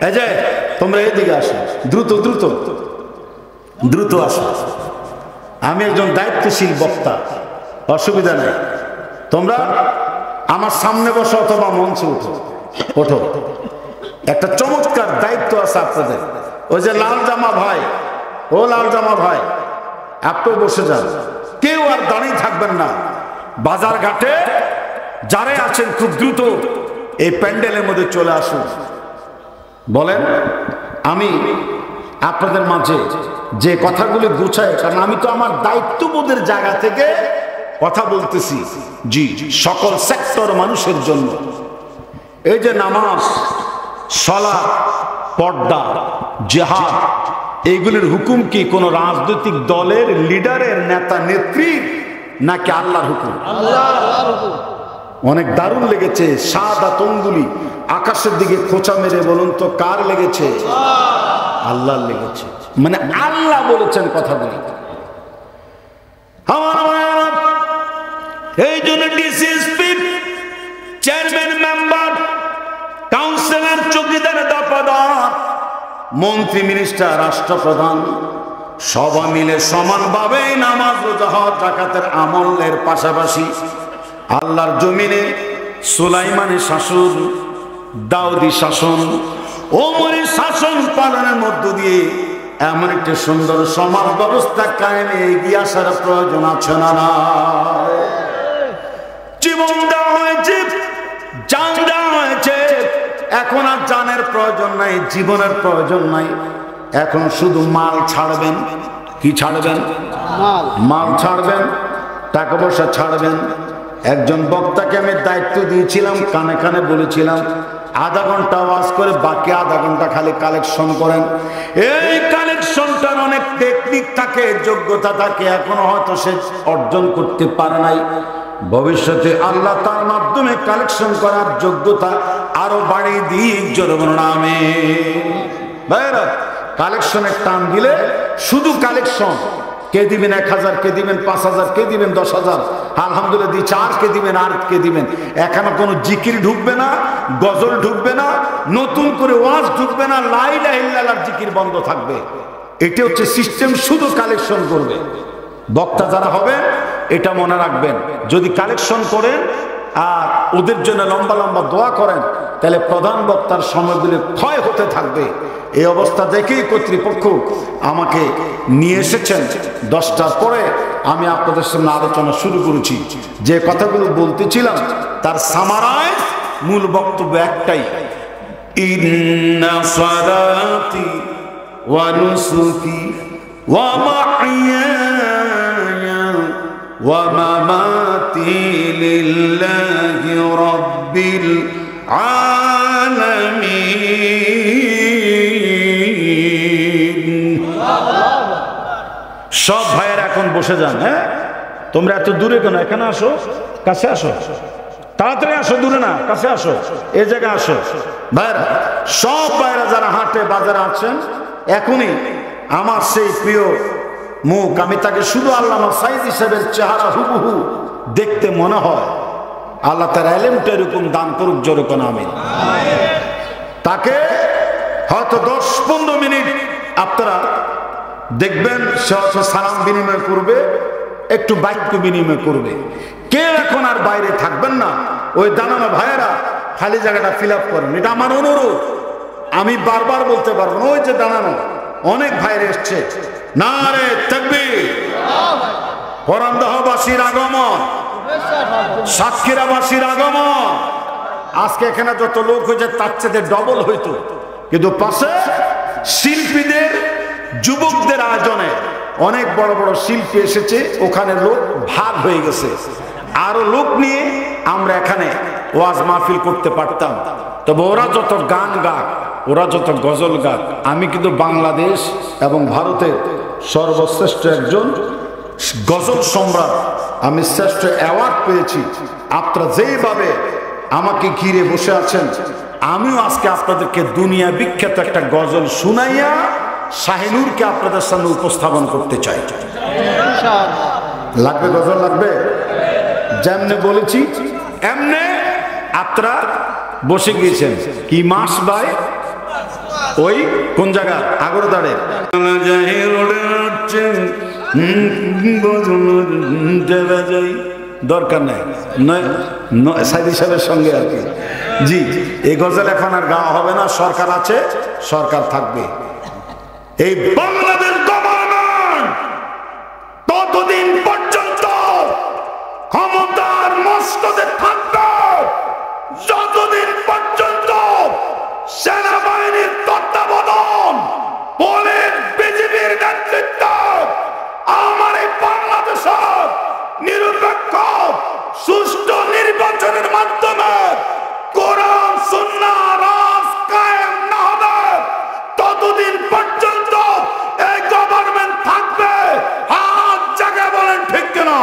এই যে তোমরা এদিকে আসো, দ্রুত দ্রুত দ্রুত আসো। আমি একজন দায়িত্বশীল বক্তা, অসুবিধা নেই। তোমরা আমার সামনে বসো অথবা মঞ্চে উঠো, ওঠো। একটা চমৎকার দায়িত্ব আছে আপনাদের। ওই যে লাল জামা ভাই, ও লাল জামা ভাই, আপনিও বসে যান, কেউ আর দাঁড়িয়ে থাকবেন না। বাজার ঘাটে যারাই আছেন খুব দ্রুত এই প্যান্ডেলের মধ্যে চলে আসুন। বলেন, আমি আপনাদের মাঝে যে কথাগুলি গুছাই, কারণ আমি তো আমার দায়িত্ববোধের জায়গা থেকে কথা বলতেছি। জি, সকল সেক্টর মানুষের জন্য। এই যে নামাজ, সালাত, পর্দা, জিহাদ, এইগুলির হুকুম কি কোন রাজনৈতিক দলের লিডারের, নেতা নেত্রীর, নাকি আল্লাহর হুকুম? আল্লাহর হুকুম। অনেক দারুণ লেগেছে। শাহাদাত অঙ্গুলি আকাশের দিকে খোঁচা মেরে বলুন তো কার লেগেছে? আল্লাহর লেগেছে। মানে আল্লাহ বলেছেন কথাগুলি। এই জন্য ডিসিএসপি, চেয়ারম্যান, মেম্বার, কাউন্সিলর, চৌকিদার, দফাদার, মন্ত্রী, মিনিস্টার, রাষ্ট্রপ্রধান, সবাই মিলে সমানভাবে নামাজ রোজা হজ যাকাতের আমলের পাশাপাশি আল্লাহর জমিনে সুলাইমানের শাসন, দাউদি শাসন, ওমরের শাসন পালনের মধ্য দিয়ে এমন একটি সুন্দর সমাজ ব্যবস্থা কায়েমে এগিয়ে আসার প্রয়োজন আছে না? জীবন দেওয়া হয়েছে, জান দেওয়া হয়েছে, এখন আর জানের প্রয়োজন নাই, জীবনের প্রয়োজন নাই। এখন শুধু মাল ছাড়বেন। কি ছাড়বেন? মাল ছাড়বেন, টাকা পয়সা ছাড়বেন। একজন বক্তাকে আমি দায়িত্ব দিয়েছিলাম, কানে কানে বলেছিলাম আধা ঘন্টা ওয়াজ করে বাকি আধা ঘন্টা খালি কালেকশন করেন। এই কালেকশনটার অনেক টেকনিক থাকে, যোগ্যতা থাকে, এখনো হয়তো সে অর্জন করতে পারে নাই। ভবিষ্যতে আল্লাহ তার মাধ্যমে কালেকশন করার যোগ্যতা আরো বাড়িয়ে দিক। জোরে নামে ভাইরা, কালেকশনের টান দিলে শুধু কালেকশন, কে দিবেন 1000, কে দিবেন 5000, কে দিবেন 10,000, আলহামদুলিল্লাহ দিচ্ছে, আর কে দিবেন, আর কে দিবেন। এখানে কোনো জিকির ঢুকবে না, গজল ঢুকবে না, নতুন করে ওয়াজ ঢুকবে না, লা ইলাহা ইল্লাল্লাহর জিকির বন্ধ থাকবে। এটা হচ্ছে সিস্টেম, শুধু কালেকশন করবে। বক্তা যারা হবে এটা মনে রাখবেন, যদি কালেকশন করেন আর ওদের জন্য লম্বা লম্বা দোয়া করেন তাহলে প্রধান বক্তার সময়গুলি ক্ষয় হতে থাকবে। এই অবস্থা দেখেই কর্তৃপক্ষ আমাকে নিয়ে এসেছেন। 10টার পরে আমি আপনাদের সামনে আলোচনা শুরু করেছি। যে কথাগুলো বলতেছিলাম তার সামারায় মূল বক্তব্য একটাই, ইন্না সালাতি ওয়া নুসুকি ওয়া মাহইয়ায়া ওয়া মামাতি লিল্লাহি রাব্বিল আলামিন। সব ভাইয়ের এখন বসে যান। হ্যাঁ, তোমরা এত দূরে কেন? এখানে আসো, কাছে আসো, তাড়াতাড়ি আসো, দূরে না, কাছে আসো, এই জায়গায় আসো। ভাইরা, সব ভাইরা যারা হাটে বাজারে আছেন, এখনই আমার সেই প্রিয় মুখ, আমি তাকে শুধু আল্লামা সাইদ হিসেবে চেহারা হুবহু দেখতে মনে হয়। আল্লাহ তার এলেমটা এরকম দান করুক, জোরে কোন আমিন। তাকে হয়তো 10-15 মিনিট আপনারা দেখবেন সে সালাম বিনিময় করবে, একটু বাক্য বিনিময় করবে। কেউ এখন আর বাইরে থাকবেন না। ওই দাঁড়ানো ভাইয়েরা খালি জায়গাটা ফিল আপ করেন, এটা আমার অনুরোধ। আমি বারবার বলতে পারবো না, ওই যে দাঁড়ানো অনেক ভাইরে এসছে। নারে তাকবীর, পরান্দহবাসীর আগমন, সাতক্ষীরাবাসীর আগমন। আজকে এখানে যত লোক হয়েছে তার চেয়ে ডবল হইতো, কিন্তু পাশে শিল্পীদের, যুবকদের আয়োজনে অনেক বড় বড় শিল্পী এসেছে, ওখানে লোক ভাগ হয়ে গেছে। আরো লোক নিয়ে আমরা এখানে ওয়াজ মাহফিল করতে পারতাম। তবে ওরা যত গান গাক, ওরা যত গজল গাক, আমি কিন্তু বাংলাদেশ এবং ভারতের সর্বশ্রেষ্ঠ একজন গজল সম্রাট, আমি শ্রেষ্ঠ অ্যাওয়ার্ড পেয়েছি। আপনারা যেইভাবে আমাকে ঘিরে বসে আছেন, আমিও আজকে আপনাদেরকে দুনিয়া বিখ্যাত একটা গজল শুনাইয়া শাহিনুরকে আপনাদের সামনে উপস্থাপন করতে চাই। লাগবে গজল? লাগবে? যেমনে বলেছি এমনে আপনারা বসে গিয়েছেন। কি মাস ভাই? ওই কোন জায়গা? আগরদাড়ে দরকার নাই, সাইদ সাহেবের সঙ্গে আর কি। জি, এই গজল এখন আর গাওয়া হবে না। সরকার আছে, সরকার থাকবে। এই বাংলাদেশ গভর্নমেন্ট ততদিন পর্যন্ত ক্ষমতার মস্তদে থাকবে যতদিন পর্যন্ত সেনাবাহিনীর তত্ত্বাবধান, পুলিশ, বিজিবির নেতৃত্ব আমার এই বাংলাদেশের নিরপেক্ষ সুষ্ঠু নির্বাচনের মাধ্যমে কোরআন সুন্নাহ রাজ কায়েম না হবে ততদিন পর্যন্ত এই গভর্নমেন্ট থাকবে। হাত জায়গায় বলেন ঠিক কিনা?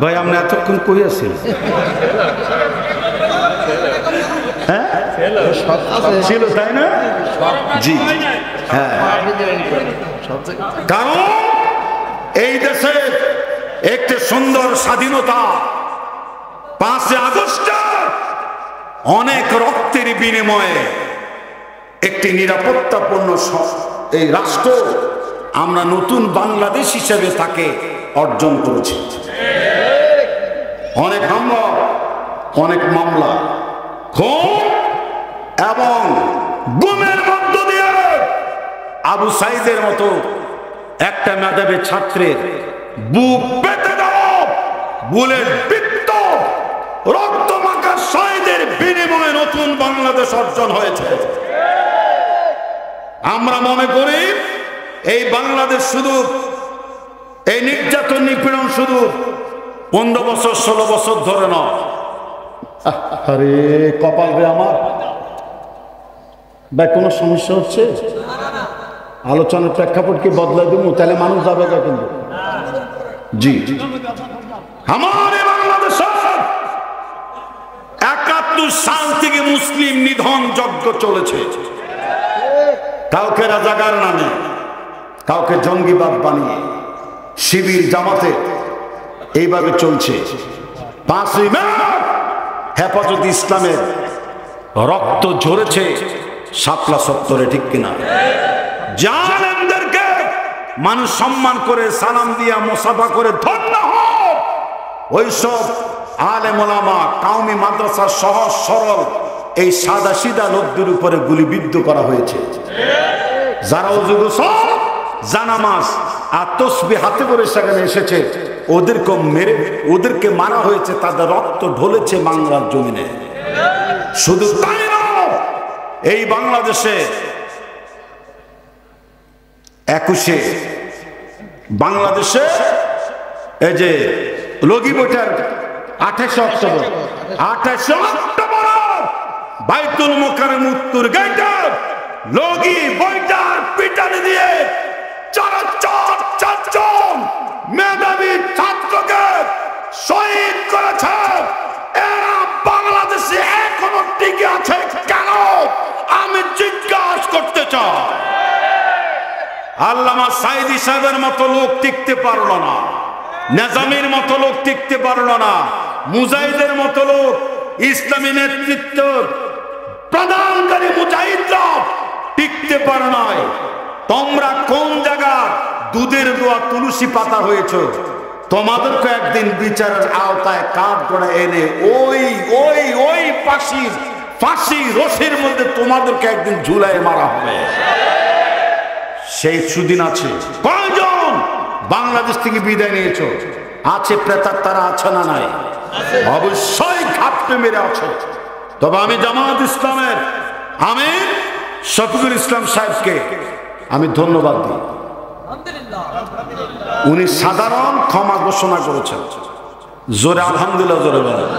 ভাই আমরা এতক্ষণ কই আছি? হ্যাঁ ছিল, তাই না? জি হ্যাঁ, কারণ এই দেশে একটি সুন্দর স্বাধীনতা 5 আগস্ট অনেক রক্তের বিনিময়ে একটি নিরাপত্তাপূর্ণ এই রাষ্ট্র আমরা নতুন বাংলাদেশ হিসেবে তাকে অর্জন করেছি। অনেক হামলা, অনেক মামলা, খুন এবং গুমের মধ্য দিয়ে আবু সাইদের মতো একটা মেধাবী ছাত্রের বুক পেতে দাও, বুলেট বিদ্ধ রক্তমাখা শহীদের বিনিময়ে নতুন বাংলাদেশ অর্জন হয়েছে। আমরা মনে করি এই বাংলাদেশ শুধু এই নির্যাতন নিপীড়ন শুধু 15 বছর 16 বছর ধরে নয়। আরে কপাল রে আমার, ভাই কোনো সমস্যা হচ্ছে? আলোচনার প্রেক্ষাপট কি বদলাই দিব? তাহলে মানুষ যাবে না কিন্তু। জি আমার বাংলাদেশ 71 সাল থেকে মুসলিম নিধন যজ্ঞ চলেছে। কাউকে রাজাকার নামে, কাউকে জঙ্গিবাদ বানিয়ে, শিবির জামাতে এইভাবে চলছে। 5ই মে হেফাজত ইসলামের রক্ত ঝরেছে শাপলা চত্বরে, ঠিক কিনা? জালেমদেরকে মানুষ সম্মান করে সালাম দিয়া মুসাফা করে ধন্য হোক। ওইসব আলেম ওলামা কাউমি মাদ্রাসা সহজ সরল এই সাদা সিধা লোকদের উপরে গুলিবিদ্ধ করা হয়েছে। যারা অযোগ্য জানামাজ আর তসবিহ হাতে করে সেখানে এসেছে, ওদেরকে মেরে ওদেরকে মারা হয়েছে, তাদের রক্ত ঢলেছে বাংলার জমিনে। শুধু তাই নয়, এই বাংলাদেশে 21 বাংলাদেশে এই যে লগি বইটার 28 অক্টোবর বাইতুল মোকাররম উত্তর গেটে লগি বইটার পিটানি দিয়ে 4 মেধাবী ছাত্রকে শহীদ করেছে। এরা বাংলাদেশে এখনো টিকে আছে কেন? আমি জিজ্ঞাসা করতে চাই। আল্লামা সাইদি সাহেবের মতো লোক টিকতে পারলো না, নিজামীর মতো লোক টিকতে পারলো না, মুজাহিদের মতো লোক, ইসলামী নেতৃত্ব প্রদানকারী মুজাহিদরা টিকতে পারে নাই। তোমরা কোন জায়গার দুধের দোয়া তুলসী পাতা হয়েছ? তোমাদেরকে একদিন বিচারের আওতায় কাঠ করে এনে ওই ওই ওই ফাঁসি রশির মধ্যে তোমাদেরকে একদিন ঝুলায় মারা হবে। সেই সুদিন আছে। কয়জন বাংলাদেশ থেকে বিদায় নিয়েছ? আছে প্রেতাত্মারা, আছে না নাই? অবশ্যই ঘাপটে মেরে আছে। তবে আমি জামাত ইসলামের আমির শফিকুল ইসলাম সাহেবকে আমি ধন্যবাদ দিই। উনি সাধারণ ক্ষমা ঘোষণা করেছেন। জোরে আলহামদুলিল্লাহ জোরে বলেন।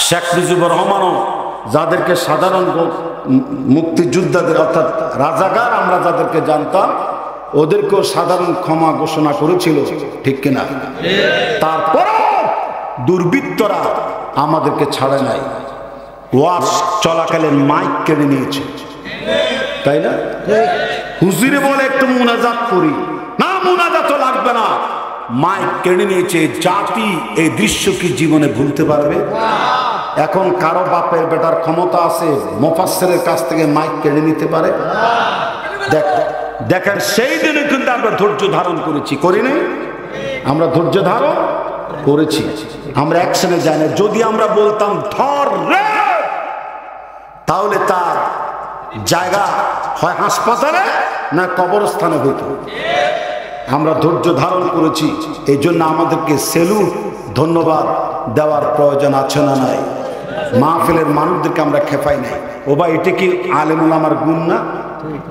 শেখ মুজিবুর রহমানও যাদেরকে সাধারণ মুক্তিযোদ্ধাদের অর্থাৎ রাজাকার আমরা যাদেরকে জানতাম, ওদেরকেও সাধারণ ক্ষমা ঘোষণা করেছিল, ঠিক কিনা? তারপরও দুর্বৃত্তরা আমাদেরকে ছাড়ে নাই। ওয়াজ চলাকালীন মাইক কেড়ে নিয়েছে, তাই না? হুজুরে বলে একটু মুনাজাত করি না, মুনাজাত লাগবে না, মাইক কেড়ে নিয়েছে। জাতি এই দৃশ্য কি জীবনে ভুলতে পারবে? এখন কারো বাপের বেটার ক্ষমতা আছে মুফাসসিরের কাছ থেকে মাইক কেড়ে নিতে পারে? দেখেন সেই দিনে কিন্তু আমরা ধৈর্য ধারণ করেছি, করি নাই? আমরা ধৈর্য ধারণ করেছি, আমরা অ্যাকশনে যাই না। যদি আমরা বলতাম ধর রে, তাহলে তার জায়গা হয় হাসপাতালে না কবরস্থানে হইত। আমরা ধৈর্য ধারণ করেছি, এই জন্য আমাদেরকে সেলুট ধন্যবাদ দেওয়ার প্রয়োজন আছে না নাই? মাহফিলের মানুষদেরকে আমরা খেপাই নাই। ও ভাই, এটা কি আলেম ওলামার গুণ না?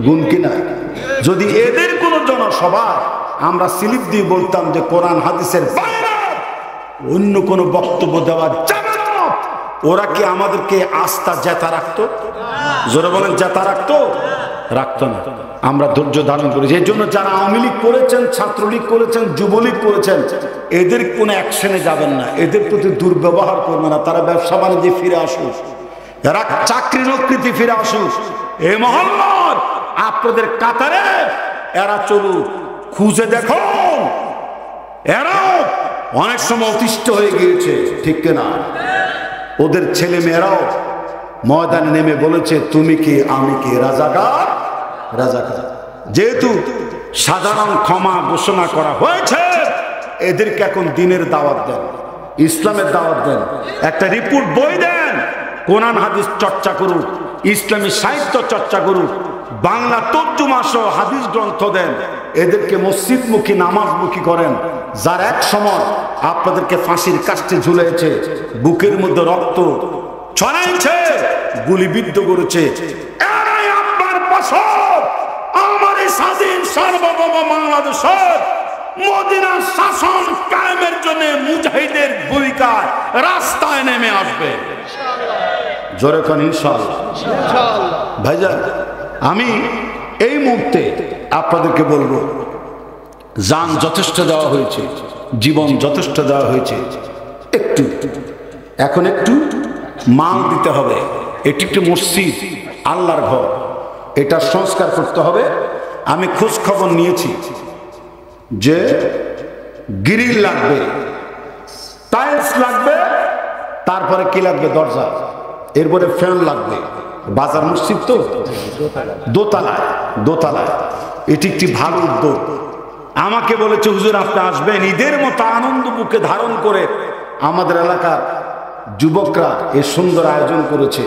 গুণ কি না? যদি এদের কোনো জনসভা আমরা স্লিপ দিয়ে বলতাম যে কোরআন হাদিসের বাইরে অন্য কোনো বক্তব্য দেওয়া যাবে না, ওরা কি আমাদেরকে আস্থা জেতা রাখতো? জোরে বলেন, জেতা রাখতো? রাখতো না। আমরা ধৈর্য ধারণ করেছি। এই জন্য যারা আওয়ামী লীগ করেছেন, ছাত্রলীগ করেছেন, যুবলীগ করেছেন, এদের কোনো অ্যাকশনে যাবেন না, এদের প্রতি দুর্ব্যবহার করবেন না। তারা ব্যবসা বাণিজ্যে ফিরে আসুক, এরা চাকরি নকৃতি ফিরে আসুক, এই মহল্লার আপনাদের কাতারে এরা চলুক। খুঁজে দেখুন, এরাও অনেক সময় অতিষ্ঠ হয়ে গিয়েছে, ঠিক কিনা? ওদের ছেলে মেয়েরাও ময়দানে নেমে বলেছে তুমি কি আমি কি, রাজাকার রাজাকার। যেহেতু সাধারণ ক্ষমা ঘোষণা করা হয়েছে, এদেরকে এখন দিনের দাওয়াত দেন, ইসলামের দাওয়াত দেন, একটা রিপোর্ট বই দেন, কোরআন হাদিস চর্চা করুক, ইসলামী সাহিত্য চর্চা করুক, বাংলা তর্জমা সহ হাদিস গ্রন্থ দেন, এদেরকে মসজিদমুখী নামাজমুখী করেন। যার এক সময় আপনাদেরকে ফাঁসির কাস্টে ঝুলেছে, বুকের মধ্যে রক্ত ছড়াইছে, গুলিবিদ্ধ করেছে, এরাই আপনার পাশর আমার এই স্বাধীন সার্বভৌম বাংলাদেশের মদিনার শাসন কায়েমের জন্য মুজাহিদের ভূমিকায় রাস্তায় নেমে আসবে। জোরে কোন ইনশাআল্লাহ। ভাইজান, আমি এই মুহূর্তে আপনাদেরকে বলবো, জান যথেষ্ট দেওয়া হয়েছে, জীবন যথেষ্ট দেওয়া হয়েছে, এখন একটু মাল দিতে হবে। এটি একটি মসজিদ, আল্লাহর ঘর, এটা সংস্কার করতে হবে। আমি খোঁজ খবর নিয়েছি যে গ্রিল লাগবে, টাইলস লাগবে, তারপরে কি লাগবে, দরজা, এরপরে ফ্যান লাগবে। বাজার মসজিদ তো দোতলায়, দোতলায়। এটি একটি ভালো উদ্যোগ। আমাকে বলেছে হুজুর আপনি আসবেন, ঈদের মতো আনন্দ বুকে ধারণ করে আমাদের এলাকার যুবকরা এ সুন্দর আয়োজন করেছে,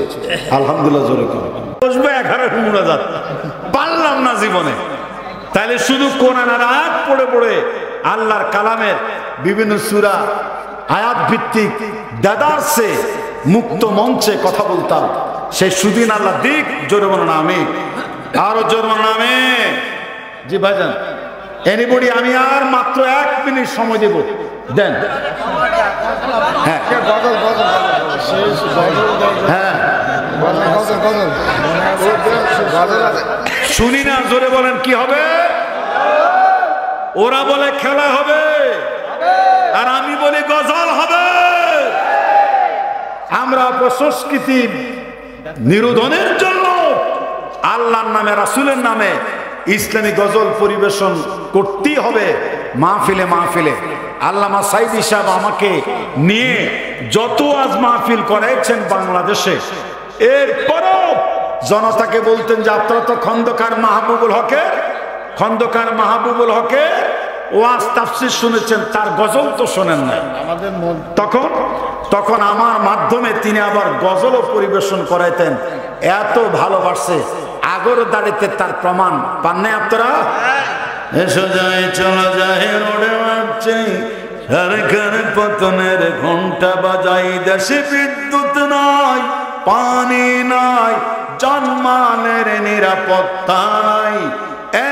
আলহামদুলিল্লাহ। জোরে করে বসবে 11 মুনাজাত পারলাম না জীবনে, তাহলে শুধু কোরআন আর আয়াত পড়ে পড়ে আল্লাহর কালামের বিভিন্ন সূরা আয়াত ভিত্তিক দাদারসে মুক্ত মঞ্চে কথা বলতাম। সেই সুদিন আল্লাহ দিক। জোরে বলুন আমিন, আরো জোরে বলুন আমিন। জি ভাইজান, এনিবডি, আমি আর মাত্র 1 মিনিট সময় দেব, দেন। হ্যাঁ হ্যাঁ, শুনি না, জোরে বলেন কি হবে? ওরা বলে খেলা হবে, আর আমি বলি গজল হবে। আমরা অপসংস্কৃতি নিরোধনের জন্য আল্লাহর নামে, রাসূলের নামে ইসলামী গজল পরিবেশন করতেই হবে মাহফিলে মাহফিলে। আল্লামা সাইদি সাহেব আমাকে নিয়ে যত আজ মাহফিল করাইছেন বাংলাদেশে, এরপরও জনতাকে বলতেন যে আপনারা তো খন্দকার মাহবুবুল হকের ওয়াজ তাফসীর শুনেছেন, তার গজল তো শোনেন না। তখন আমার মাধ্যমে তিনি আবার গজলও পরিবেশন করাইতেন। এত ভালোবাসে, আগর দাঁড়িতে তার প্রমাণ পান নাই আপনারা? এসো যাই চলো যাই রোডে মারছে, সরকার পতনের ঘন্টা বাজাই, দেশে বিদ্যুৎ নাই, পানি নাই, জানমালের নিরাপত্তা নাই,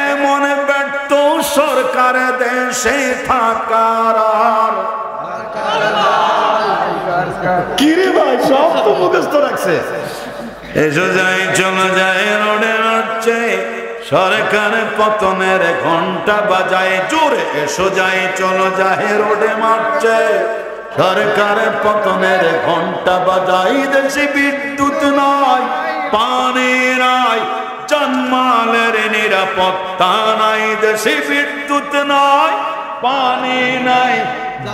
এমন ব্যর্থ সরকার দেশে থাকার কি রে ভাই, সব তো মুখস্থ রাখছে। এসো যাই চলো যাই রোডে নাচছে, সরকার পতনের ঘন্টা বাজায় জোরে। এসো যাই চলো যাই রোডে মারছে, সরকার পতনের ঘন্টা বাজাই, দেশে বিদ্যুৎ নাই, পানি নাই, জানমালের নিরাপত্তা নাই, দেশে বিদ্যুৎ নাই, পানি নাই,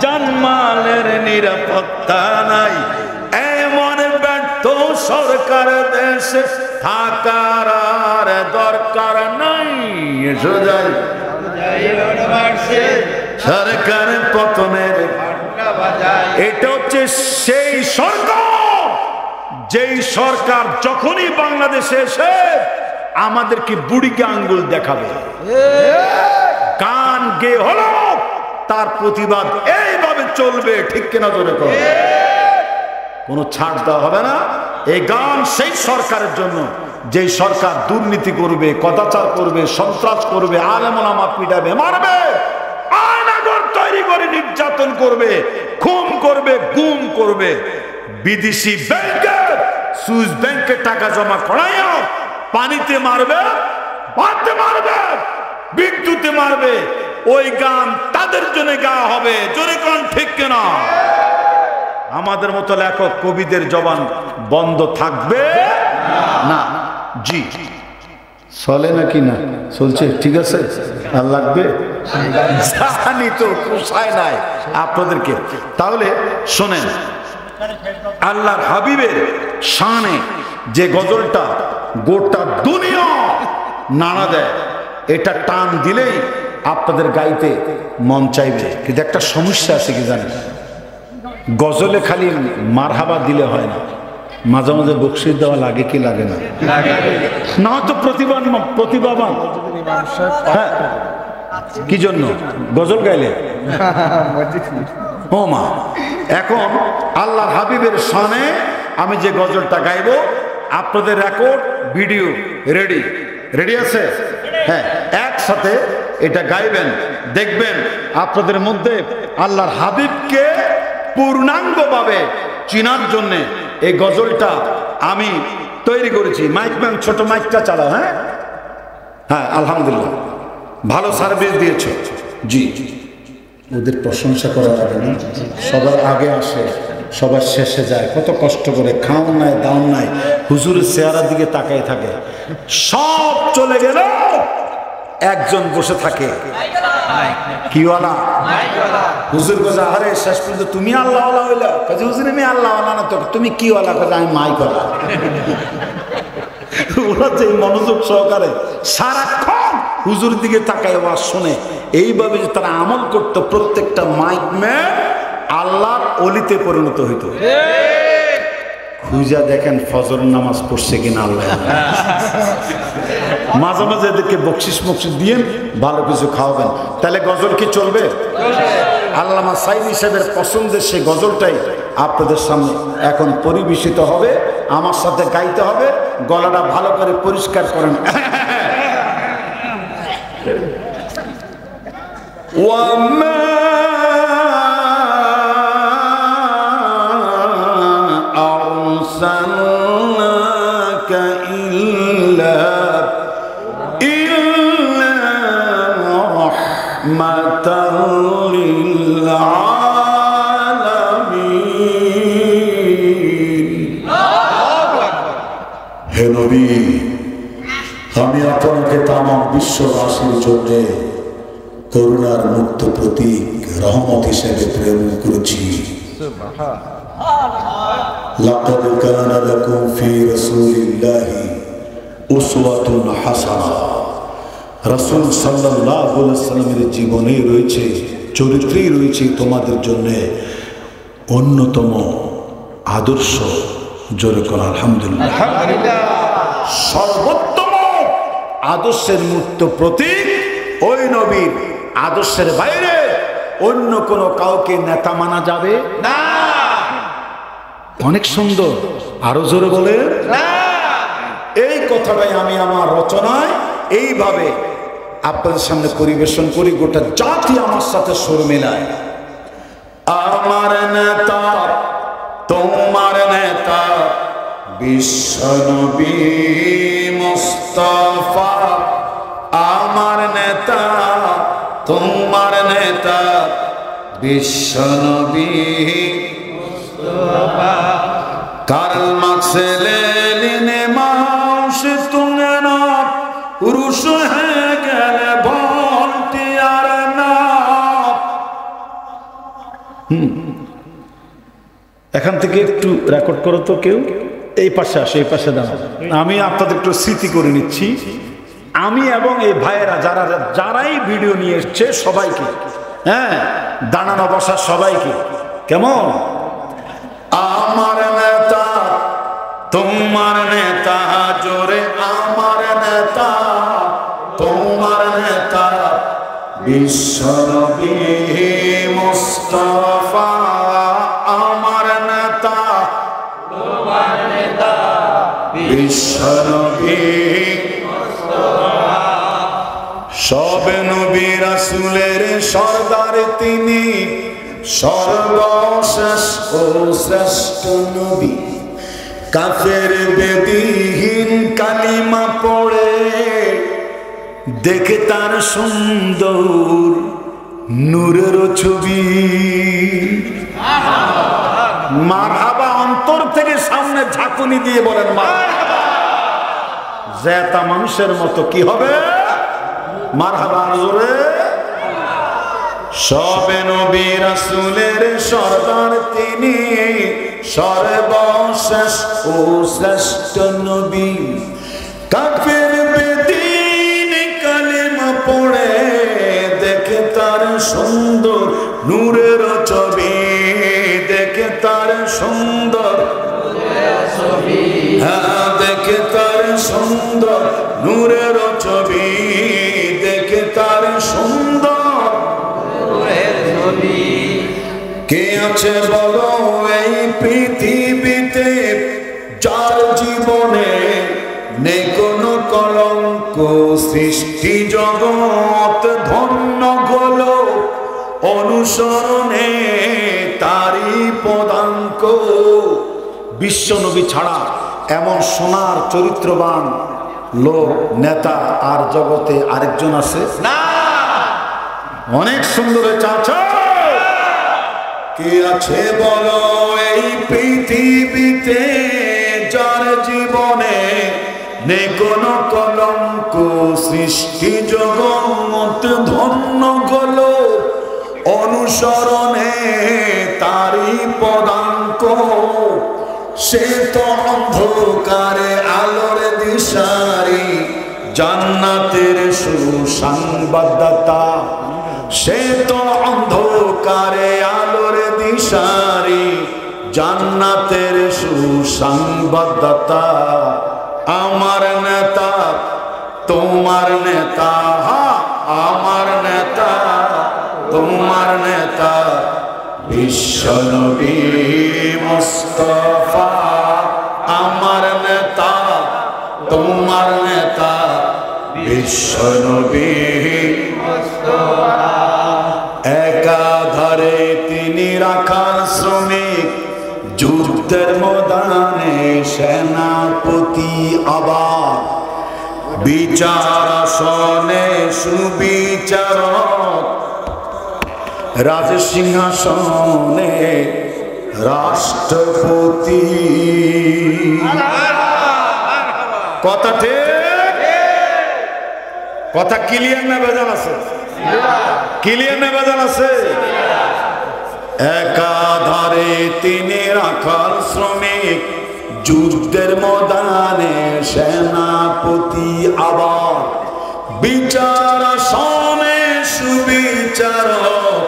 জানমালের নিরাপত্তা নাই, এমন ব্যর্থ সরকার দেশে থাকার আর দরকার নাই। এসো যাই সরকার পতনের, এটা হচ্ছে সেই সরকার, যেই সরকার যখনই বাংলাদেশে এসে আমাদেরকে বুড়িকে আঙ্গুল দেখাবে, গান গেয়ে হলো তার প্রতিবাদ এইভাবে চলবে, ঠিক কিনা জোরে করো? কোনো ছাড় দেওয়া হবে না। এই গান সেই সরকারের জন্য, যেই সরকার দুর্নীতি করবে, কদাচার করবে, সন্ত্রাস করবে, আলেম ওলামা পিটাবে, মারবে, আয়নাঘর তৈরি করে নির্যাতন করবে, খুন করবে, গুম করবে, বিদেশি ব্যাংকে সুইস ব্যাংকে টাকা জমা করাইয়া পানিতে মারবে, ভাতে মারবে, বিদ্যুতে মারবে। ওই গান তাদের জন্য গাওয়া হবে, জোরে কোন ঠিক কিনা? আমাদের মতো লেখক কবিদের জবান বন্ধ থাকবে না। জি চলে নাকি না চলছে? ঠিক আছে। আর লাগবে জানি তো পোষায় নাই আপনাদেরকে। তাহলে শোনেন, আল্লাহর হাবিবের শানে যে গজলটা গোটা দুনিয়া নাড়া দেয়, এটা টান দিলেই আপনাদের গাইতে মন চাইবে। কিন্তু একটা সমস্যা আছে কি জানেন, গজলে খালি মারহাবা দিলে হয় না, মাঝে মাঝে বকশিস দেওয়া লাগে কি লাগে না? না তো প্রতিভাবান। হ্যাঁ, কি জন্য গজল গাইলে? ও মা, এখন আল্লাহর হাবিবের শানে আমি যে গজলটা গাইব, আপনাদের রেকর্ড ভিডিও রেডি রেডি আছে? হ্যাঁ, একসাথে এটা গাইবেন, দেখবেন আপনাদের মধ্যে আল্লাহর হাবিবকে পূর্ণাঙ্গভাবে চিনার জন্যে এই গজলটা আমি তৈরি করেছি। মাইকম্যান ছোট মাইকটা চালাও। হ্যাঁ হ্যাঁ, আলহামদুলিল্লাহ ভালো সার্ভিস দিয়েছ। জি, ওদের প্রশংসা করা লাগে না, সবার আগে আসে সবার শেষে যায়, কত কষ্ট করে, খাওয়ান নাই দাওন নাই, হুজুরের চেহারার দিকে তাকায় থাকে, সব চলে গেল একজন বসে থাকে কিওয়ালা, হুজুর কথা আরে শেষ পর্যন্ত তুমি আল্লাহ হইলা, কাজে হুজুর আমি আল্লাহ না তো তুমি কিওয়ালা, কাজে আমি মাইকওয়ালা। ওরা যে মনোযোগ সহকারে সারাক্ষণ হুজুর দিকে তাকায় ওয়াজ শুনে, এইভাবে যে তারা আমল করতো, প্রত্যেকটা মাইকম্যান আল্লাহর অলিতে পরিণত হইতো। খুঁজা দেখেন ফজর নামাজ পড়ছে কিনা আল্লাহ। মাঝে মাঝে এদেরকে বকশিস মকশিস দিয়ে ভালো কিছু খাওয়াবেন, তাহলে গজল কি চলবে? আল্লামা সাইদ সাহেবের পছন্দের সেই গজলটাই আপনাদের সামনে এখন পরিবেশিত হবে, আমার সাথে গাইতে হবে, গলাটা ভালো করে পরিষ্কার করেন। হে নবী, আমি আপনাকে তামাম বিশ্ববাসীর জন্য করুণার মুক্ত প্রতীক, রহমত হিসেবে প্রেরণ করেছি। লাকাদ কানা লাকুম ফি রাসূলিল্লাহি উসওয়াতুন হাসানাহ। রাসূল সাল্লাল্লাহু আলাইহি ওয়াসাল্লামের জীবনে রয়েছে, চরিত্রেই রয়েছে তোমাদের জন্য অন্যতম আদর্শ। জোরে কোন আলহামদুলিল্লাহ। সর্বোত্তম আদর্শের মূর্ত প্রতীক ওই নবীর আদর্শের বাইরে অন্য কোন কাউকে নেতা মানা যাবে না। অনেক সুন্দর, আরো জোরে বলে না। এই কথাটাই আমি আমার রচনায় এইভাবে আপনাদের সামনে পরিবেশন করি, গোটা জাতি আমার সাথে সুর মেলায়। আমার নেতা তোমার নেতা বিশ্বনবী মুস্তাফা, আমার নেতা তোমার নেতা বিশ্বনবী মুস্তাফা। কার্ল মার্কস লেনিন মাও সে তুমে না পুরুষ হয়ে গেলে ভলটিয়ার না। এখান থেকে একটু রেকর্ড করো তো কেউ, এই পাশে আসে, এই পাশে দাঁড়াও। আমি আপনাদের একটু স্মৃতি করে নিচ্ছি, আমি এবং এই ভাইয়েরা যারাই ভিডিও নিয়ে এসছে সবাইকে, হ্যাঁ দাঁড়ানো বসা সবাইকে, কেমন? আমার নেতা তোমার নেতা, জোরে আমার নেতা তোমার নেতা বিশ্বনবী মুস্তাফা। আমার নেতা তোমার নেতা বিশ্বনবী মুস্তাফা। সব নবী রাসূলের সরদার তিনি, সর্বশেষ ও শ্রেষ্ঠ নবী। কাফের বেদীহীন কালিমা পড়ে দেখে তার সুন্দর নূরের ছবি। মারহাবা অন্তর থেকে সামনে ঝাঁকুনি দিয়ে বলেন মারহাবা। জেতা মানুষের মতো কি হবে? মারহাবা জোরে। সবে নবী রাসূলের সরদার তিনি, সর্বশেষ ও শ্রেষ্ঠ নবী। কাফের বেদিন কালেমা পড়ে দেখে তার সুন্দর নূরের ছবি, দেখে তার সুন্দর হ্যাঁ দেখে তার সুন্দর নূরের ছবি, দেখে তার সুন্দর কে আছে বলো এই পৃথিবীতে যার জীবনে নেই কোনো কলঙ্ক। সৃষ্টি জগৎ ধন্য হলো অনুসরণে তারই পদাঙ্ক। বিশ্ব নবী ছাড়া এমন সোনার চরিত্রবান লোক নেতা আর জগতে আরেকজন আছে না। অনেক সুন্দর চাচা কে আছে বলো এই পৃথিবীতে যার জীবনে নেই কোনো কলঙ্ক। সৃষ্টি জগৎ ধন্য হলো অনুসরণে তারই পদাঙ্ক। সে তো অন্ধকারে আলোর দিশারি, জান্নাতের সুসংবাদদাতা। সে তো অন্ধকারে আলোর দিশারি, জান্নাতের সুসংবাদদাতা। আমার নেতা তোমার নেতা, আমার নেতা তোমার নেতা বিশ্বনবী মুস্তাফা। আমার নেতা তোমার নেতা বিশ্বনবী মুস্তাফা। একাধারে তিনি রাখাল শ্রমিক, যুদ্ধের ময়দানে সেনাপতি, আবার বিচার আসনে সুবিচারক, রাজ সিংহাসনে রাষ্ট্রপতি। কথা ঠিক? কথা ক্লিয়ার না বেজান আছে? ক্লিয়ার না বেজান আছে? একাধারে তিনি রাখাল শ্রমিক, যুদ্ধের ময়দানে সেনাপতি, আবার বিচার আসনে সুবিচারক,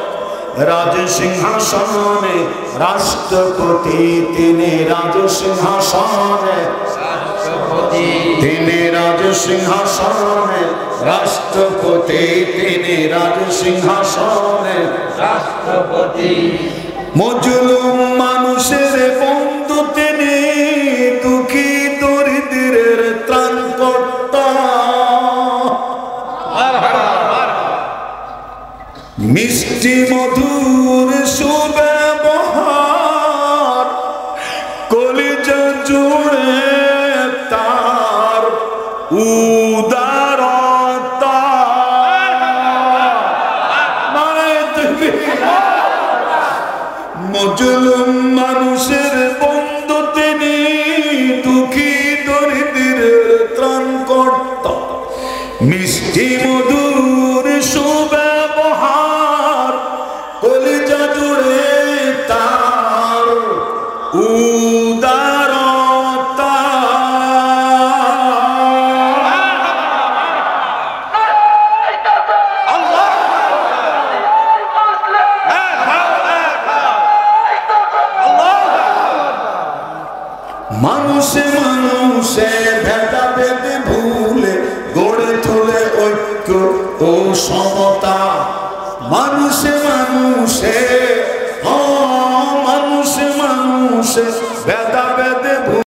রাজ সিংহাসনে রাষ্ট্রপতি। তিনি রাজ সিংহাসনে রাষ্ট্রপতি, তিনি রাজ সিংহাসনে রাষ্ট্রপতি, তিনি রাজ সিংহাসনে রাষ্ট্রপতি। মজলুম মানুষের বন্ধু তিনি, দুঃখী দরিদ্রের ত্রাণকর্তা। মিষ্টি মধুর সুব্যবহার, কলিজা জুড়ে তার উদারতা। মজলুম মানুষের বন্ধু তিনি, দুঃখী দরিদ্রের ত্রাণকর্তা। মিষ্টি মধুর সুব্যবহার, কলিজা জুড়ে তার উদারতা। মানুষে মানুষে ভেদাভেদ ভুলে গড়ে তোলে ঐক্য ও সমতা। মানুষে মানুষে মানুষে মানুষে ভেদাভেদ